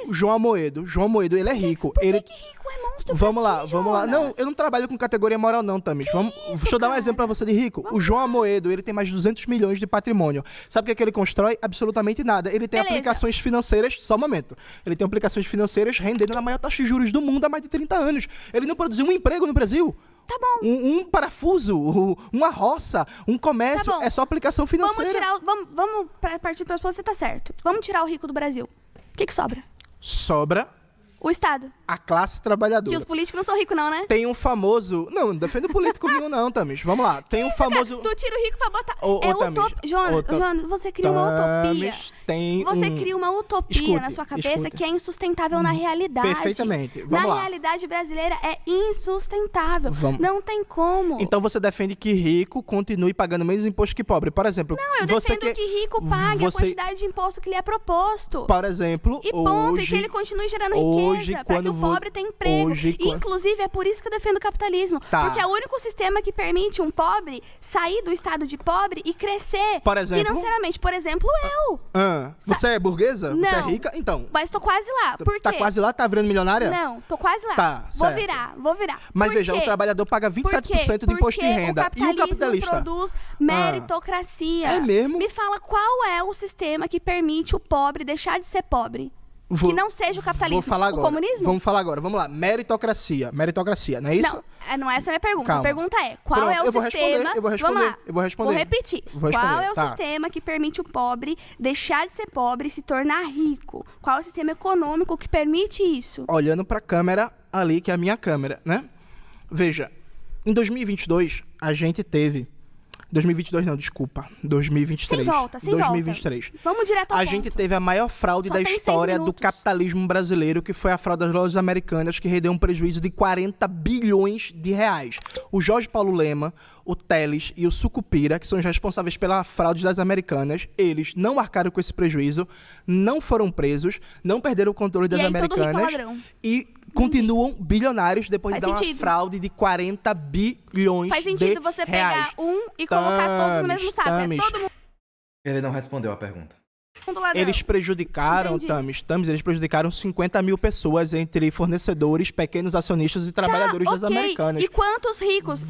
O João Amoedo, ele é rico. Por que rico é monstro? Vamos lá. Não, eu não trabalho com categoria moral não, Tamis. Deixa eu dar um exemplo para você de rico. O João Amoedo, ele tem mais de 200 milhões de patrimônio. Sabe o que ele constrói? Absolutamente nada. Ele tem aplicações financeiras, só um momento. Ele tem aplicações financeiras rendendo na maior taxa de juros do mundo há mais de 30 anos. Ele não produziu um emprego no Brasil. Tá bom. Um parafuso, uma roça, um comércio, é só aplicação financeira. Vamos partir para você, tá certo. Vamos tirar o rico do Brasil. O que sobra? Sobra o Estado. A classe trabalhadora. Que os políticos não são ricos, não, né? Tem um famoso... Não defendo político nenhum, não, Tamis. Vamos lá. Tem um famoso... Cara, tu tira o rico pra botar... Tamis. Jonas, você cria uma utopia. Você cria uma utopia na sua cabeça que é insustentável na realidade. Perfeitamente. Vamos lá. Na realidade brasileira é insustentável. Não tem como. Então você defende que rico continue pagando menos imposto que pobre. Por exemplo... Não, eu defendo que rico pague a quantidade de imposto que lhe é proposto. Por exemplo, e ponto. E que ele continue gerando riqueza. Para que o pobre tenha emprego. Inclusive, é por isso que eu defendo o capitalismo. Porque é o único sistema que permite um pobre sair do estado de pobre e crescer financeiramente. Por exemplo, eu. Você é burguesa? Não. Você é rica? Então. Mas tô quase lá. Por quê? Tá quase lá? Tá virando milionária? Não, tô quase lá. Tá, vou virar. Mas veja, o trabalhador paga 27% de imposto de renda. E o capitalista? Produz meritocracia. É mesmo? Me fala qual é o sistema que permite o pobre deixar de ser pobre? Que não seja o capitalismo. Vou falar agora. O comunismo? Vamos falar agora. Vamos lá. Meritocracia, não é isso? Não é essa a minha pergunta. Calma. A pergunta é, qual é o sistema... Eu vou responder. Vou repetir. Qual é o sistema que permite o pobre deixar de ser pobre e se tornar rico? Qual é o sistema econômico que permite isso? Olhando para a câmera ali, que é a minha câmera, né? Veja, em 2022, a gente teve... 2022 não, desculpa. 2023. Sem volta. 2023. Vamos direto ao ponto. A gente teve a maior fraude da história do capitalismo brasileiro, que foi a fraude das lojas americanas, que rendeu um prejuízo de 40 bilhões de reais. O Jorge Paulo Lema, o Teles e o Sucupira, que são os responsáveis pela fraude das americanas, eles não marcaram com esse prejuízo, não foram presos, não perderam o controle das americanas e continuam bilionários depois de dar uma fraude de 40 bilhões de reais. Faz sentido você pegar e colocar todos no mesmo saco. Todo mundo... Ele não respondeu a pergunta. Eles prejudicaram, Tamis, eles prejudicaram 50 mil pessoas entre fornecedores, pequenos acionistas e trabalhadores das americanas. E quantos ricos?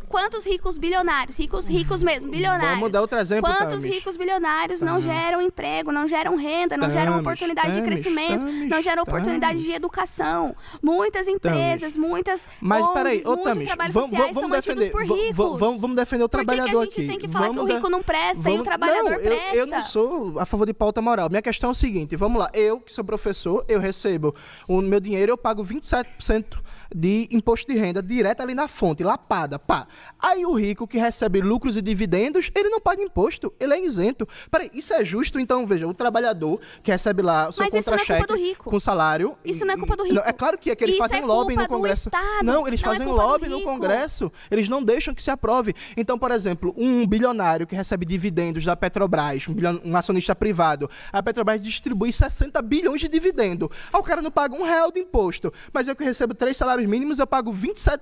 Quantos ricos bilionários? Ricos mesmo, bilionários. Vamos dar outro exemplo, Quantos ricos bilionários não geram emprego, não geram renda, não geram oportunidade de crescimento, não geram oportunidade de educação? Muitas empresas, muitas Mas peraí, muitos trabalhos sociais são mantidos por ricos. Vamos defender o trabalhador aqui. Por que a gente tem que falar que o rico não presta e o trabalhador presta? Eu não sou a favor de pauta moral. Minha questão é o seguinte, vamos lá, eu que sou professor, eu recebo o meu dinheiro, eu pago 27% de imposto de renda direto ali na fonte, lapada, pá. Aí o rico que recebe lucros e dividendos, ele não paga imposto, ele é isento. Peraí, isso é justo? Então, veja, o trabalhador que recebe lá o seu contra-cheque com salário... Isso não é culpa do rico. Não, é claro que é que eles fazem lobby no Congresso. Não, eles fazem lobby no Congresso. Eles não deixam que se aprove. Então, por exemplo, um bilionário que recebe dividendos da Petrobras, um acionista privado, a Petrobras distribui 60 bilhões de dividendo. Aí o cara não paga R$1 de imposto. Mas eu que recebo 3 salários mínimos, eu pago 27%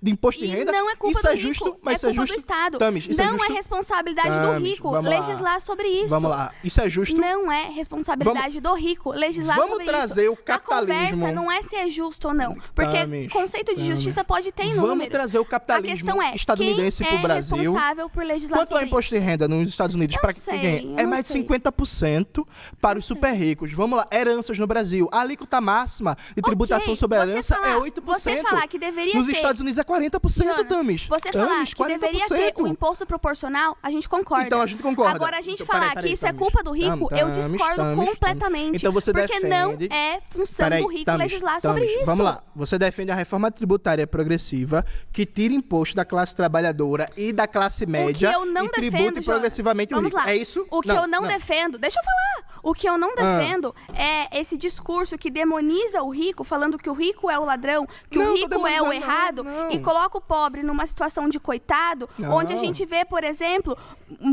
de imposto de renda. Não é culpa isso do é justo, rico, mas é culpa do Estado. Tamis, isso não é justo? É responsabilidade do rico legislar sobre isso. Vamos lá, isso é justo? Não é responsabilidade do rico legislar sobre isso. Vamos trazer o capitalismo. A conversa não é se é justo ou não, porque conceito de justiça pode ter números. Vamos trazer o capitalismo estadunidense para o Brasil. Quem é responsável por legislar Quanto é o imposto de renda nos Estados Unidos? É mais de 50% para os super ricos. Vamos lá, heranças no Brasil. A alíquota máxima de tributação sobre a herança é 8%. Você falar que deveria nos Estados Unidos é 40%, Tamis. Você falar que 40%. Deveria ter o imposto proporcional, a gente concorda. Então a gente concorda. Agora, a gente falar que isso é culpa do rico, eu discordo completamente. Então você porque não é função do rico legislar sobre isso. Vamos lá. Você defende a reforma tributária progressiva que tira imposto da classe trabalhadora e da classe média e tribute progressivamente o rico. É isso? O que eu não defendo... Deixa eu falar. O que eu não defendo é esse discurso que demoniza o rico, falando que o rico é o ladrão, que o rico é o errado, e coloca o pobre numa situação de coitado, onde a gente vê, por exemplo,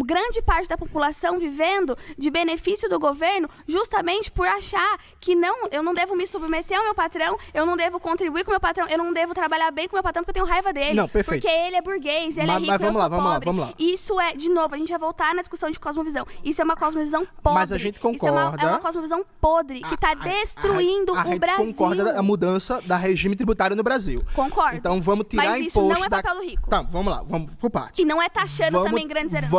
grande parte da população vivendo de benefício do governo, justamente por achar que eu não devo me submeter ao meu patrão, eu não devo contribuir com o meu patrão, eu não devo trabalhar bem com o meu patrão porque eu tenho raiva dele. Não, perfeito. Porque ele é burguês, ele é rico, vamos lá, pobre. Vamos lá. Isso é, de novo, a gente vai voltar na discussão de cosmovisão. Isso é uma cosmovisão podre. Mas a gente concorda. Isso é uma cosmovisão podre, que está destruindo o Brasil. A gente concorda da mudança da regime tributário no Brasil. Concordo. Então vamos tirar imposto. Mas isso não é papel do rico. Tá, vamos lá, vamos por parte. E não é taxando também grandes heranças.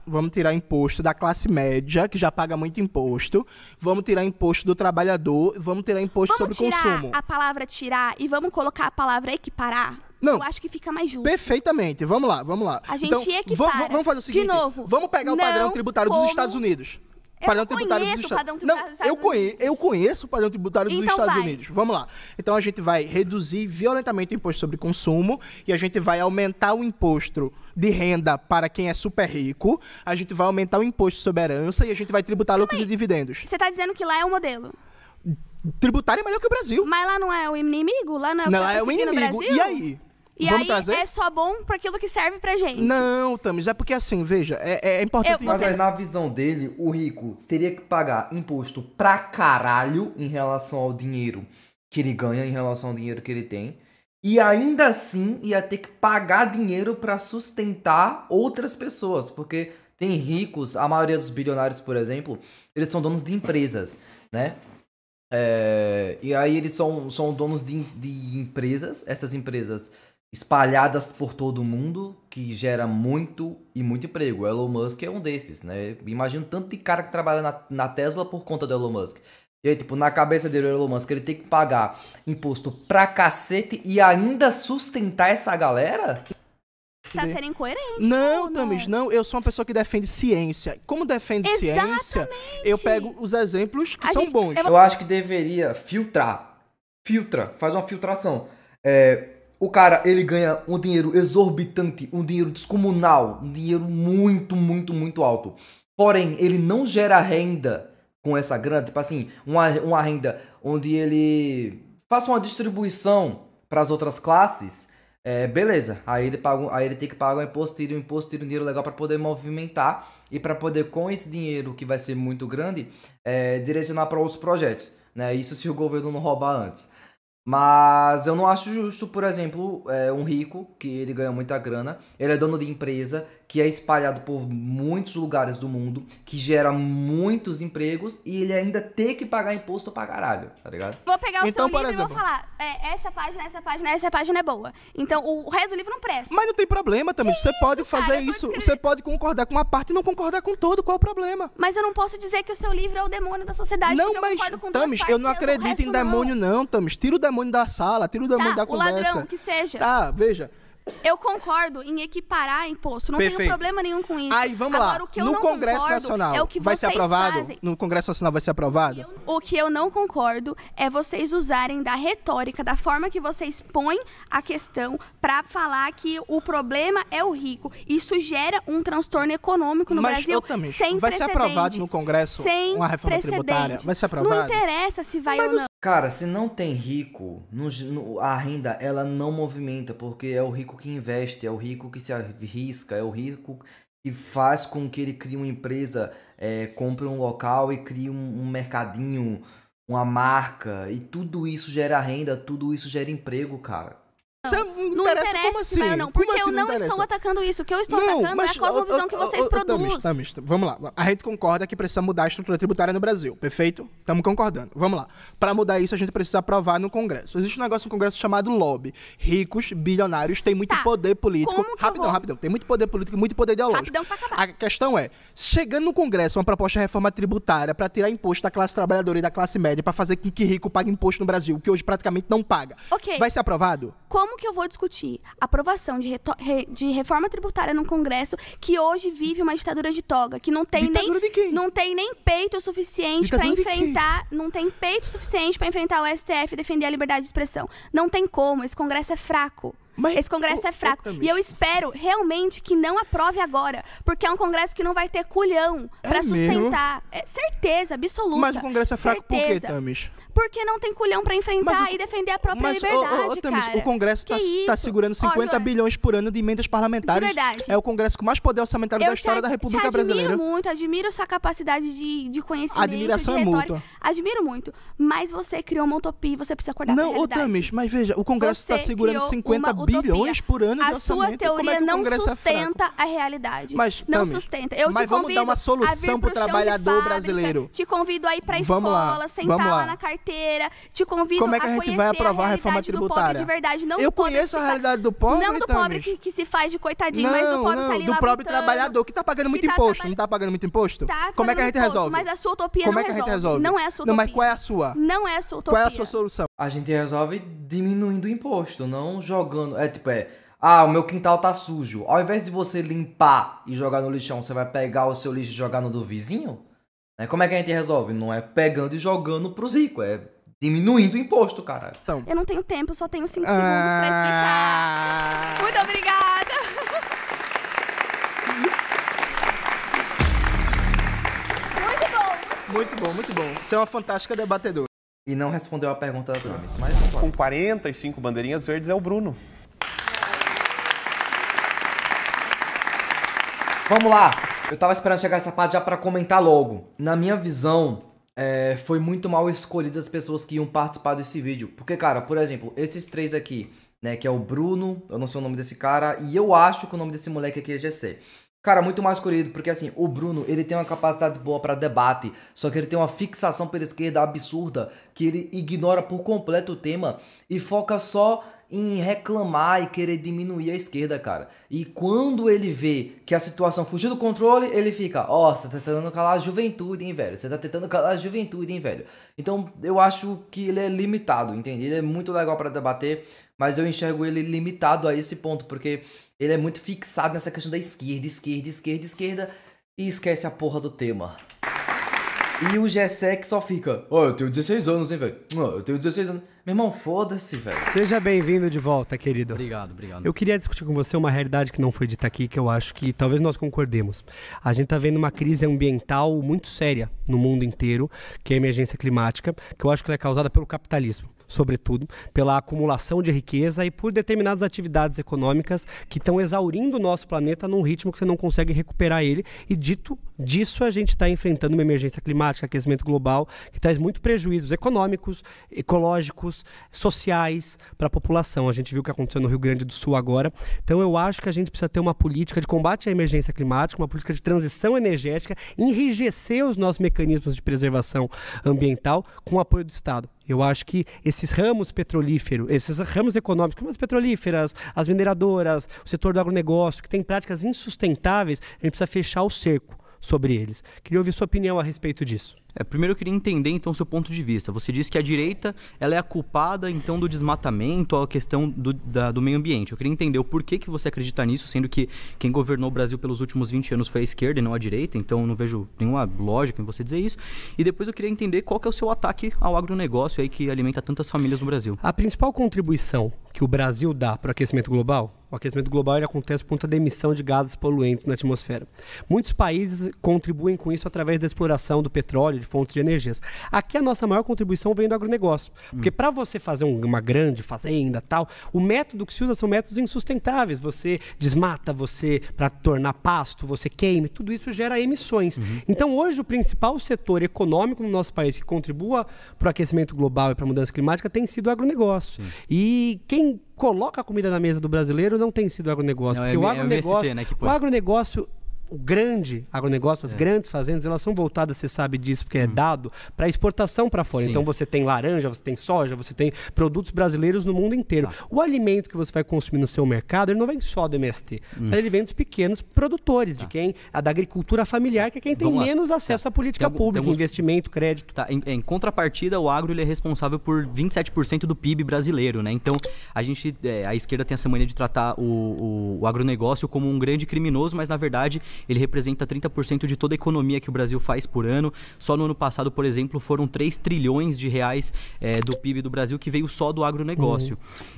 Vamos tirar imposto da classe média, que já paga muito imposto. Vamos tirar imposto do trabalhador. Vamos tirar imposto sobre consumo. Vamos tirar a palavra tirar e vamos colocar a palavra equiparar? Não. Eu acho que fica mais justo. Perfeitamente. Vamos lá. A gente equipara. Vamos fazer o seguinte. De novo. Vamos pegar o padrão tributário dos Estados Unidos. Eu conheço o padrão tributário dos Estados Unidos. Eu conheço o padrão tributário dos Estados Unidos. Vamos lá. Então a gente vai reduzir violentamente o imposto sobre consumo e a gente vai aumentar o imposto de renda para quem é super rico, a gente vai aumentar o imposto sobre herança e a gente vai tributar lucros e dividendos. Você está dizendo que lá é o modelo? Tributário é melhor que o Brasil. Mas lá não é o inimigo? Lá é o inimigo. E aí? E Vamos aí trazer? É só bom para aquilo que serve pra gente. Não, Tamis, é porque assim, veja, é importante... Mas aí, na visão dele, o rico teria que pagar imposto pra caralho em relação ao dinheiro que ele ganha, em relação ao dinheiro que ele tem. E ainda assim, ia ter que pagar dinheiro pra sustentar outras pessoas. Porque tem ricos, a maioria dos bilionários, por exemplo, eles são donos de empresas, né? E aí eles são donos de empresas, essas empresas espalhadas por todo mundo, que gera muito emprego. O Elon Musk é um desses, né? Imagina tanto de cara que trabalha na Tesla por conta do Elon Musk. E aí, tipo, na cabeça dele, o Elon Musk, ele tem que pagar imposto pra cacete e ainda sustentar essa galera? Tá sendo incoerente. Não, Tamis, não. Eu sou uma pessoa que defende ciência. Como defende ciência, eu pego os exemplos que são bons. Eu acho que deveria filtrar. Faz uma filtração. O cara, ele ganha um dinheiro exorbitante, um dinheiro descomunal, um dinheiro muito, muito, muito alto. Porém, ele não gera renda com essa grana, tipo assim, uma renda onde ele faça uma distribuição para as outras classes. Beleza, aí ele tem que pagar o imposto, tira um dinheiro legal para poder movimentar e para poder, com esse dinheiro que vai ser muito grande, direcionar para outros projetos, né? Isso se o governo não roubar antes. Mas eu não acho justo, por exemplo, um rico, que ele ganha muita grana, ele é dono de empresa, que é espalhado por muitos lugares do mundo, que gera muitos empregos, e ele ainda tem que pagar imposto pra caralho, tá ligado? Vou pegar o seu livro e vou falar, essa página é boa. Então, o resto do livro não presta. Mas não tem problema também, você pode fazer isso, você pode concordar com uma parte e não concordar com todo, qual é o problema? Mas eu não posso dizer que o seu livro é o demônio da sociedade. Não, mas, Tamis, eu não acredito em demônio não, Tamis. Tira o demônio da sala, tira o demônio da conversa. O ladrão, que seja. Tá, veja. Eu concordo em equiparar imposto, não tenho problema nenhum com isso. Aí, vamos lá, no Congresso Nacional vai ser aprovado? No Congresso Nacional vai ser aprovado? O que eu não concordo é vocês usarem da retórica, da forma que vocês põem a questão pra falar que o problema é o rico. Isso gera um transtorno econômico no Brasil sem vai ser aprovado no Congresso uma reforma tributária? Vai ser aprovado? Não interessa se vai ou não. Cara, se não tem rico, a renda ela não movimenta, porque é o rico que investe, é o rico que se arrisca, é o rico que faz com que ele crie uma empresa, compre um local e crie um mercadinho, uma marca, e tudo isso gera renda, tudo isso gera emprego, cara. Não interessa como assim? Vai ou não, porque eu não estou atacando isso. O que eu estou atacando é a cosmovisão que vocês produzem. Tamis, vamos lá. A gente concorda que precisa mudar a estrutura tributária no Brasil, perfeito? Estamos concordando. Vamos lá. Para mudar isso, a gente precisa aprovar no Congresso. Existe um negócio no Congresso chamado lobby. Ricos, bilionários, têm muito poder político. Rapidão. Tem muito poder político e muito poder ideológico. Rapidão pra acabar. A questão é, chegando no Congresso uma proposta de reforma tributária para tirar imposto da classe trabalhadora e da classe média, para fazer com que rico pague imposto no Brasil, que hoje praticamente não paga. Vai ser aprovado? Como Como que eu vou discutir aprovação de reforma tributária num Congresso que hoje vive uma ditadura de toga, que não tem nem peito suficiente para enfrentar, não tem peito suficiente para enfrentar o STF e defender a liberdade de expressão. Não tem como, esse Congresso é fraco. Esse Congresso é fraco. E eu espero realmente que não aprove agora. Porque é um Congresso que não vai ter culhão pra sustentar. É certeza absoluta. Mas o Congresso é fraco por quê, Thamis? Porque não tem culhão pra enfrentar e defender a própria liberdade, Thamis, cara. o Congresso tá segurando 50 bilhões por ano de emendas parlamentares. De verdade. É o Congresso com mais poder orçamentário da história da República Brasileira. Admiro sua capacidade de conhecimento. A admiração é mútua. Admiro muito. Mas você criou uma utopia e você precisa acordar pra realidade. Não, Thamis, mas veja, o Congresso tá segurando 50 bilhões por ano de orçamento. A sua teoria não sustenta a realidade. Não sustenta. Eu te convido vamos dar uma solução pro trabalhador brasileiro. Te convido a ir pra escola, sentar lá na carteira. Te convido como é que a gente vai aprovar a reforma tributária? De verdade. Não eu conheço a realidade do pobre, não do pobre que se faz de coitadinho, mas do pobre que tá ali do próprio trabalhador que tá pagando muito imposto. Não tá pagando muito imposto? Como é que a gente resolve? Mas a sua utopia não resolve. Como é que a gente resolve? Não é a sua utopia. Não, mas qual é a sua? Não é a sua utopia. Qual é a sua solução? A gente resolve diminuindo o imposto, não jogando... o meu quintal tá sujo. Ao invés de você limpar e jogar no lixão, você vai pegar o seu lixo e jogar no do vizinho? Como é que a gente resolve? Não é pegando e jogando pros ricos, é diminuindo o imposto, cara. Então. Eu não tenho tempo, só tenho 5 segundos pra explicar. Muito obrigada. Muito bom. Você é uma fantástica debatedora. E não respondeu a pergunta da Thamis, mas com 45 bandeirinhas verdes é o Bruno. Vamos lá. Eu tava esperando chegar essa parte já pra comentar logo. Na minha visão, foi muito mal escolhidas as pessoas que iam participar desse vídeo. Porque, cara, por exemplo, esses 3 aqui, né, que é o Bruno, eu não sei o nome desse cara, e eu acho que o nome desse moleque aqui é GC. Cara, muito mal escolhido, porque assim, o Bruno, ele tem uma capacidade boa pra debate, só que ele tem uma fixação pela esquerda absurda, que ele ignora por completo o tema e foca só em reclamar e querer diminuir a esquerda, cara. E quando ele vê que a situação fugiu do controle, ele fica, você tá tentando calar a juventude, hein, velho? Você tá tentando calar a juventude, hein, velho? Então, eu acho que ele é limitado, entende? Ele é muito legal pra debater, mas eu enxergo ele limitado a esse ponto, porque ele é muito fixado nessa questão da esquerda, e esquece a porra do tema. E o Gessé só fica, eu tenho 16 anos, hein, velho? Eu tenho 16 anos. Meu irmão, foda-se, velho. Seja bem-vindo de volta, querido. Obrigado. Eu queria discutir com você uma realidade que não foi dita aqui, que eu acho que talvez nós concordemos. A gente tá vendo uma crise ambiental muito séria no mundo inteiro, que é a emergência climática, que eu acho que ela é causada pelo capitalismo. Sobretudo, pela acumulação de riqueza e por determinadas atividades econômicas que estão exaurindo o nosso planeta num ritmo que você não consegue recuperar ele. E dito disso, a gente está enfrentando uma emergência climática, aquecimento global, que traz muito prejuízos econômicos, ecológicos, sociais para a população. A gente viu o que aconteceu no Rio Grande do Sul agora. Então eu acho que a gente precisa ter uma política de combate à emergência climática, uma política de transição energética, enrijecer os nossos mecanismos de preservação ambiental com o apoio do Estado. Eu acho que esses ramos petrolíferos, esses ramos econômicos, como as petrolíferas, as mineradoras, o setor do agronegócio, que tem práticas insustentáveis, a gente precisa fechar o cerco sobre eles. Queria ouvir sua opinião a respeito disso. Primeiro eu queria entender então o seu ponto de vista. Você disse que a direita ela é a culpada então do desmatamento, a questão do meio ambiente. Eu queria entender o porquê que você acredita nisso, sendo que quem governou o Brasil pelos últimos 20 anos foi a esquerda e não a direita, então eu não vejo nenhuma lógica em você dizer isso. E depois eu queria entender qual que é o seu ataque ao agronegócio aí que alimenta tantas famílias no Brasil. A principal contribuição que o Brasil dá para o aquecimento global, ele acontece por conta da emissão de gases poluentes na atmosfera. Muitos países contribuem com isso através da exploração do petróleo, de fontes de energias. Aqui a nossa maior contribuição vem do agronegócio. Porque para você fazer uma grande fazenda tal, o método que se usa são métodos insustentáveis. Você desmata, para tornar pasto, você queima, tudo isso gera emissões. Então hoje o principal setor econômico no nosso país que contribua para o aquecimento global e para a mudança climática tem sido o agronegócio. E quem coloca a comida na mesa do brasileiro não tem sido o agronegócio. Porque o agronegócio o grande agronegócio, as grandes fazendas, elas são voltadas, você sabe disso, porque é dado, para exportação para fora. Sim. Então você tem laranja, você tem soja, você tem produtos brasileiros no mundo inteiro. Tá. O alimento que você vai consumir no seu mercado, ele não vem só do MST, mas ele vem dos pequenos produtores, de quem da agricultura familiar, que é quem tem menos acesso à política pública, investimento, crédito. Tá. Em contrapartida, o agro ele é responsável por 27% do PIB brasileiro, né? Então, a esquerda tem essa mania de tratar o agronegócio como um grande criminoso, mas na verdade ele representa 30% de toda a economia que o Brasil faz por ano. Só no ano passado, por exemplo, foram 3 trilhões de reais do PIB do Brasil que veio só do agronegócio.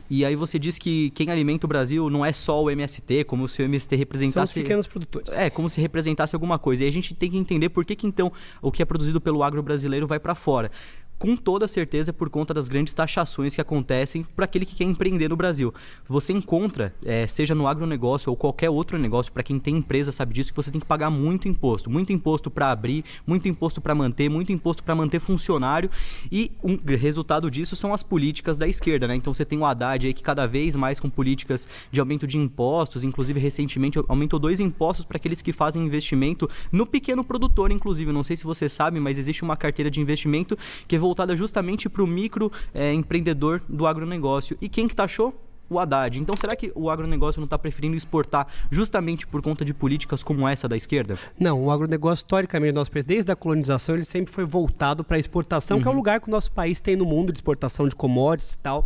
E aí você diz que quem alimenta o Brasil não é só o MST, como se o MST representasse... São os pequenos produtores. Como se representasse alguma coisa. E a gente tem que entender por que então o que é produzido pelo agro brasileiro vai para fora. Com toda certeza por conta das grandes taxações que acontecem para aquele que quer empreender no Brasil. Você encontra, seja no agronegócio ou qualquer outro negócio, para quem tem empresa sabe disso, que você tem que pagar muito imposto para abrir, muito imposto para manter funcionário, e um resultado disso são as políticas da esquerda, né? Então você tem o Haddad aí que cada vez mais com políticas de aumento de impostos, inclusive recentemente aumentou 2 impostos para aqueles que fazem investimento no pequeno produtor, inclusive, não sei se você sabe, mas existe uma carteira de investimento que é voltada justamente para o micro empreendedor do agronegócio. E quem que taxou? O Haddad. Então, será que o agronegócio não está preferindo exportar justamente por conta de políticas como essa da esquerda? Não, o agronegócio, historicamente, nosso país, desde a colonização, ele sempre foi voltado para a exportação, que é o lugar que o nosso país tem no mundo de exportação de commodities e tal.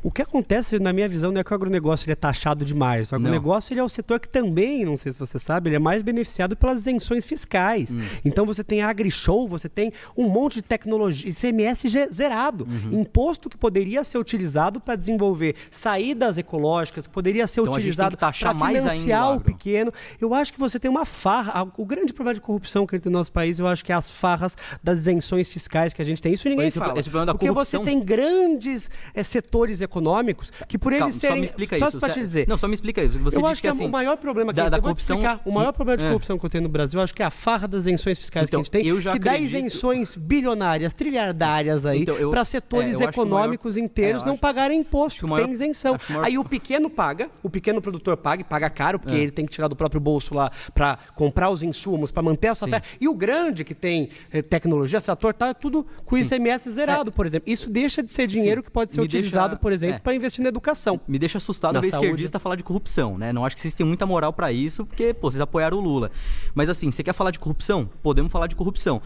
O que acontece, na minha visão, não é que o agronegócio ele é taxado demais. O agronegócio ele é o setor que também, não sei se você sabe, ele é mais beneficiado pelas isenções fiscais. Então, você tem AgriShow, você tem um monte de tecnologia, ICMS zerado. Imposto que poderia ser utilizado para desenvolver saídas ecológicas, que poderia ser utilizado para financiar o pequeno. Eu acho que você tem uma farra. O grande problema de corrupção que tem no nosso país, eu acho que é as farras das isenções fiscais que a gente tem. Isso ninguém fala. Esse problema da porque corrupção... você tem grandes setores econômicos que por eles serem... Só me explica só isso. Para te dizer. Não, só me explica isso. Você eu diz acho que assim, o maior problema que da corrupção... o maior problema de corrupção que eu tenho no Brasil, eu acho que é a farra das isenções fiscais que a gente tem, que dá isenções bilionárias, trilhardárias aí, para setores econômicos inteiros não pagarem imposto, que tem isenção. Aí o pequeno paga, o pequeno produtor paga, e paga caro, porque ele tem que tirar do próprio bolso lá para comprar os insumos, para manter a sua terra. E o grande que tem tecnologia, setor, tá tudo com ICMS zerado, por exemplo. Isso deixa de ser dinheiro que pode ser utilizado, por exemplo, para investir na educação. Me deixa assustado ver esquerdista falar de corrupção, né? Não acho que vocês têm muita moral para isso, porque, vocês apoiaram o Lula. Mas assim, você quer falar de corrupção? Podemos falar de corrupção.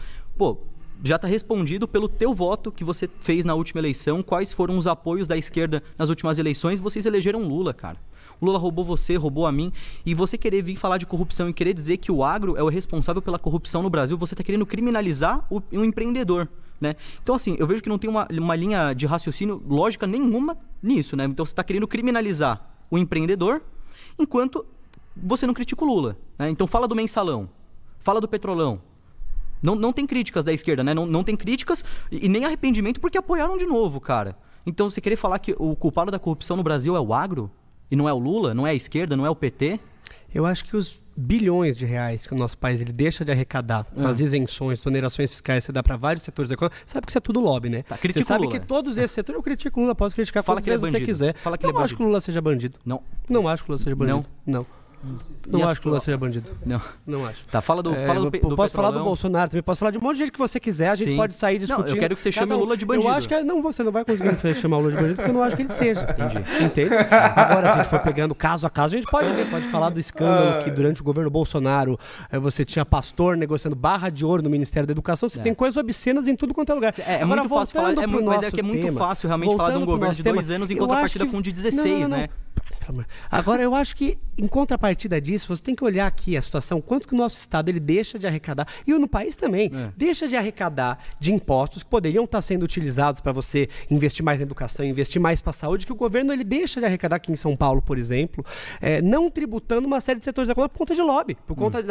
Já está respondido pelo teu voto que você fez na última eleição, quais foram os apoios da esquerda nas últimas eleições, vocês elegeram Lula, cara. O Lula roubou você, roubou a mim, e você querer vir falar de corrupção e querer dizer que o agro é o responsável pela corrupção no Brasil, você está querendo criminalizar um empreendedor, né? Então assim, eu vejo que não tem uma linha de raciocínio lógica nenhuma nisso, né? Então você está querendo criminalizar o empreendedor, enquanto você não critica o Lula, né? Então fala do mensalão, fala do petrolão. Não tem críticas da esquerda, né? Não tem críticas e nem arrependimento porque apoiaram de novo, cara. Então, você querer falar que o culpado da corrupção no Brasil é o agro? E não é o Lula? Não é a esquerda? Não é o PT? Eu acho que os bilhões de reais que o nosso país ele deixa de arrecadar com as isenções, onerações fiscais que você dá para vários setores econômicos, sabe que isso é tudo lobby, né? Você sabe que todos esses setores, eu critico o Lula, posso criticar quantas vezes você quiser. Fala que não acho que o Lula seja bandido. Não acho que o Lula seja bandido. Não acho que o Lula seja bandido. Não acho. Tá, fala do posso falar do Bolsonaro também, posso falar de um monte de gente que você quiser, a gente pode sair discutindo. Não, eu quero que você chame o Lula de bandido. Eu acho que você não vai conseguir chamar o Lula de bandido, porque eu não acho que ele seja. Entende? Agora, se a gente for pegando caso a caso, a gente pode falar do escândalo que durante o governo Bolsonaro você tinha pastor negociando barra de ouro no Ministério da Educação, você tem coisas obscenas em tudo quanto é lugar. Agora, muito fácil falar, mas é que é muito fácil realmente falar de um governo de 2 anos em contrapartida com um de 16, né? Agora, eu acho que, em contrapartida disso, você tem que olhar aqui a situação, quanto que o nosso Estado ele deixa de arrecadar, e no país também, deixa de arrecadar de impostos que poderiam estar sendo utilizados para você investir mais na educação, investir mais para a saúde, que o governo ele deixa de arrecadar aqui em São Paulo, por exemplo, não tributando uma série de setores econômicos por conta de lobby, por conta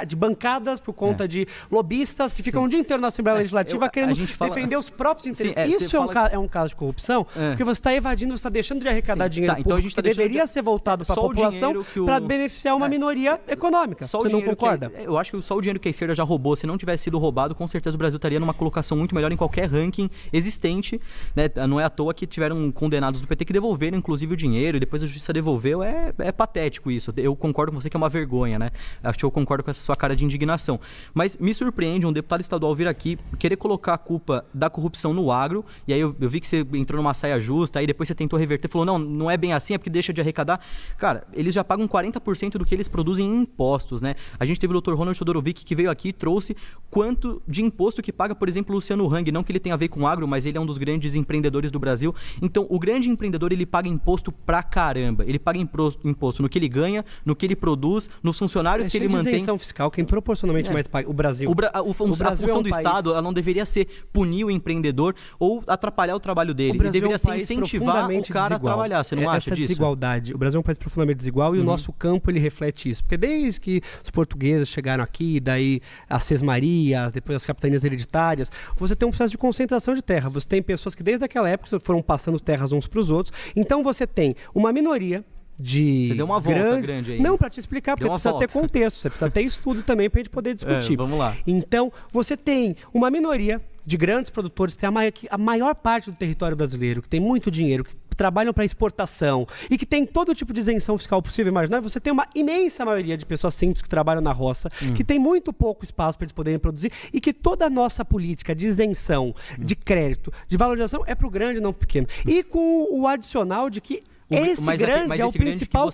de bancadas, por conta de lobistas que ficam o dia inteiro na Assembleia Legislativa querendo defender os próprios interesses. Isso é um caso de corrupção, porque você está evadindo, você está deixando de arrecadar dinheiro público que deveria deveria ser voltado para a população para beneficiar uma minoria econômica. Você não concorda? Eu acho que só o dinheiro que a esquerda já roubou, se não tivesse sido roubado, com certeza o Brasil estaria numa colocação muito melhor em qualquer ranking existente, né? Não é à toa que tiveram condenados do PT que devolveram, inclusive, o dinheiro, e depois a justiça devolveu. É patético isso. Eu concordo com você que é uma vergonha, né? Acho que eu concordo com essa sua cara de indignação. Mas me surpreende um deputado estadual vir aqui querer colocar a culpa da corrupção no agro, e aí eu vi que você entrou numa saia justa, aí depois você tentou reverter, falou, não é bem assim, é porque deixa de arrecadar. Cara, eles já pagam 40% do que eles produzem em impostos, né? A gente teve o Dr. Ronald Todorovic que veio aqui e trouxe quanto de imposto que paga, por exemplo, o Luciano Hang, não que ele tenha a ver com agro, mas ele é um dos grandes empreendedores do Brasil. Então, o grande empreendedor, ele paga imposto pra caramba. Ele paga imposto no que ele ganha, no que ele produz, nos funcionários que ele mantém. Isenção fiscal, quem proporcionalmente mais paga? O Brasil. A função do Estado, ela não deveria ser punir o empreendedor ou atrapalhar o trabalho dele. Ele deveria ser incentivar o cara a trabalhar. Você não acha disso? Essa desigualdade. O Brasil é um país profundamente desigual e o nosso campo, ele reflete isso. Porque desde que os portugueses chegaram aqui, daí as sesmarias, depois as capitanias hereditárias, você tem um processo de concentração de terra. Você tem pessoas que desde aquela época foram passando terras uns para os outros. Então você tem uma minoria de... Você deu uma volta grande aí. Não, para te explicar, porque precisa ter contexto, você precisa ter estudo também para a gente poder discutir. Vamos lá. Então, você tem uma minoria de grandes produtores que tem a maior parte do território brasileiro, que tem muito dinheiro, que trabalham para exportação e que tem todo tipo de isenção fiscal possível e imaginável. Você tem uma imensa maioria de pessoas simples que trabalham na roça, que tem muito pouco espaço para eles poderem produzir e que toda a nossa política de isenção, de crédito, de valorização é para o grande, não para o pequeno. E com o adicional de que esse grande é o principal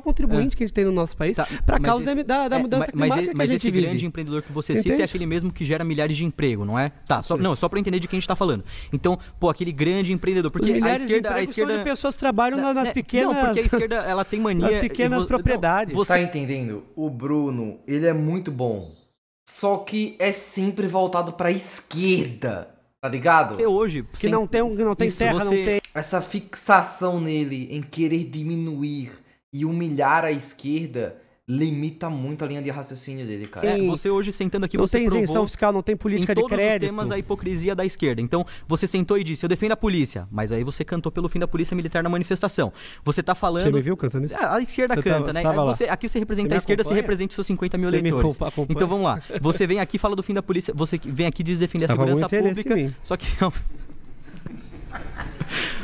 contribuinte que a gente tem no nosso país para a causa da mudança climática que a gente esse vive. Grande empreendedor que você cita é aquele mesmo que gera milhares de emprego, não é? Só para entender de quem a gente está falando. Então, aquele grande empreendedor, porque a esquerda de pessoas trabalham nas pequenas... Não, porque a esquerda, ela tem mania... Nas pequenas propriedades. Você tá entendendo? O Bruno, ele é muito bom. Só que é sempre voltado pra esquerda. Tá ligado? Até hoje. Que não tem terra, não tem... Essa fixação nele em querer diminuir e humilhar a esquerda limita muito a linha de raciocínio dele, cara. Você hoje sentando aqui, não você tem isenção fiscal, não tem política de crédito. Em todos os temas, a hipocrisia da esquerda. Então, você sentou e disse, eu defendo a polícia, mas aí você cantou pelo fim da polícia militar na manifestação. Você tá falando... Você me viu cantando isso? A esquerda canta, né? Aqui você representa a esquerda, você representa os seus 50 mil eleitores. Então, vamos lá. Você vem aqui e fala do fim da polícia, você vem aqui e diz defender a segurança pública, só que...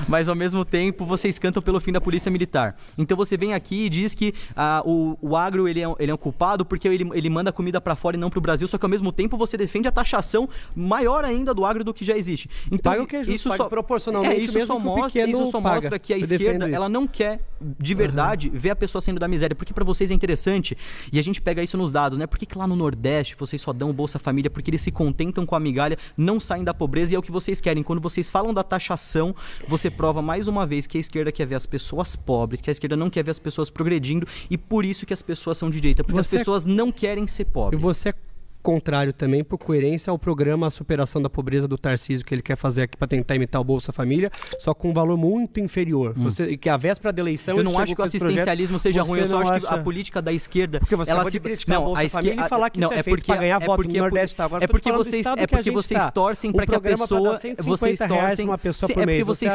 Mas ao mesmo tempo vocês cantam pelo fim da polícia militar. Então você vem aqui e diz que o agro ele é um culpado porque ele manda comida para fora e não para o Brasil, só que ao mesmo tempo você defende a taxação maior ainda do agro do que já existe. Então paga o que é justo, isso só proporcionalmente isso só mostra que a esquerda ela não quer de verdade ver a pessoa saindo da miséria, porque para vocês é interessante e a gente pega isso nos dados, né? Por que lá no Nordeste vocês só dão Bolsa Família? Porque eles se contentam com a migalha, não saem da pobreza e é o que vocês querem. Quando vocês falam da taxação, você prova mais uma vez que a esquerda quer ver as pessoas pobres, que a esquerda não quer ver as pessoas progredindo e por isso que as pessoas são de direita, porque as pessoas não querem ser pobres. E você é contrário também, por coerência, ao programa A Superação da Pobreza do Tarcísio, que ele quer fazer aqui para tentar imitar o Bolsa Família, só com um valor muito inferior. Que a véspera da eleição... Eu não acho que o assistencialismo seja ruim, eu só acho que a política da esquerda... Porque você acabou de criticar a Bolsa Família e falar que isso é feito para ganhar voto no Nordeste. Agora é porque vocês torcem para que a pessoa... Vocês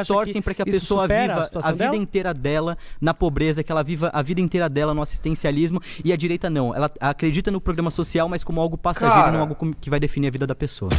torcem para que a pessoa viva a vida inteira dela na pobreza, que ela viva a vida inteira dela no assistencialismo, e a direita não. Ela acredita no programa social, mas como algo passageiro, não algo que vai definir a vida da pessoa.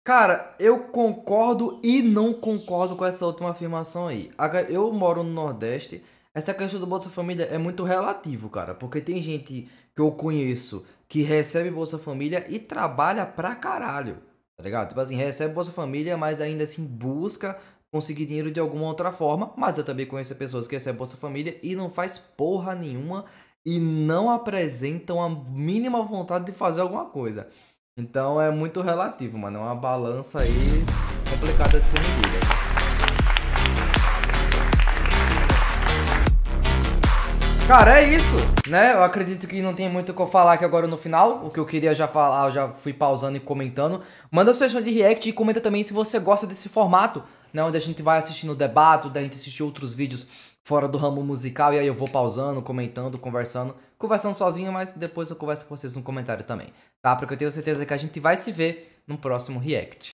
Cara, eu concordo e não concordo com essa última afirmação aí. Eu moro no Nordeste, essa questão do Bolsa Família é muito relativo, cara, porque tem gente que eu conheço que recebe Bolsa Família e trabalha pra caralho, tá ligado? Tipo assim, recebe Bolsa Família, mas ainda assim busca conseguir dinheiro de alguma outra forma, mas eu também conheço pessoas que recebem Bolsa Família e não faz porra nenhuma e não apresentam a mínima vontade de fazer alguma coisa. Então é muito relativo, mano. É uma balança aí complicada de ser medida. Cara, é isso, né? Eu acredito que não tem muito o que eu falar aqui agora no final. O que eu queria já falar, eu já fui pausando e comentando. Manda sugestão de react e comenta também se você gosta desse formato, né? Onde a gente vai assistindo debate, onde a gente assiste outros vídeos fora do ramo musical, e aí eu vou pausando, comentando, conversando sozinho, mas depois eu converso com vocês no comentário também, tá? Porque eu tenho certeza que a gente vai se ver no próximo react.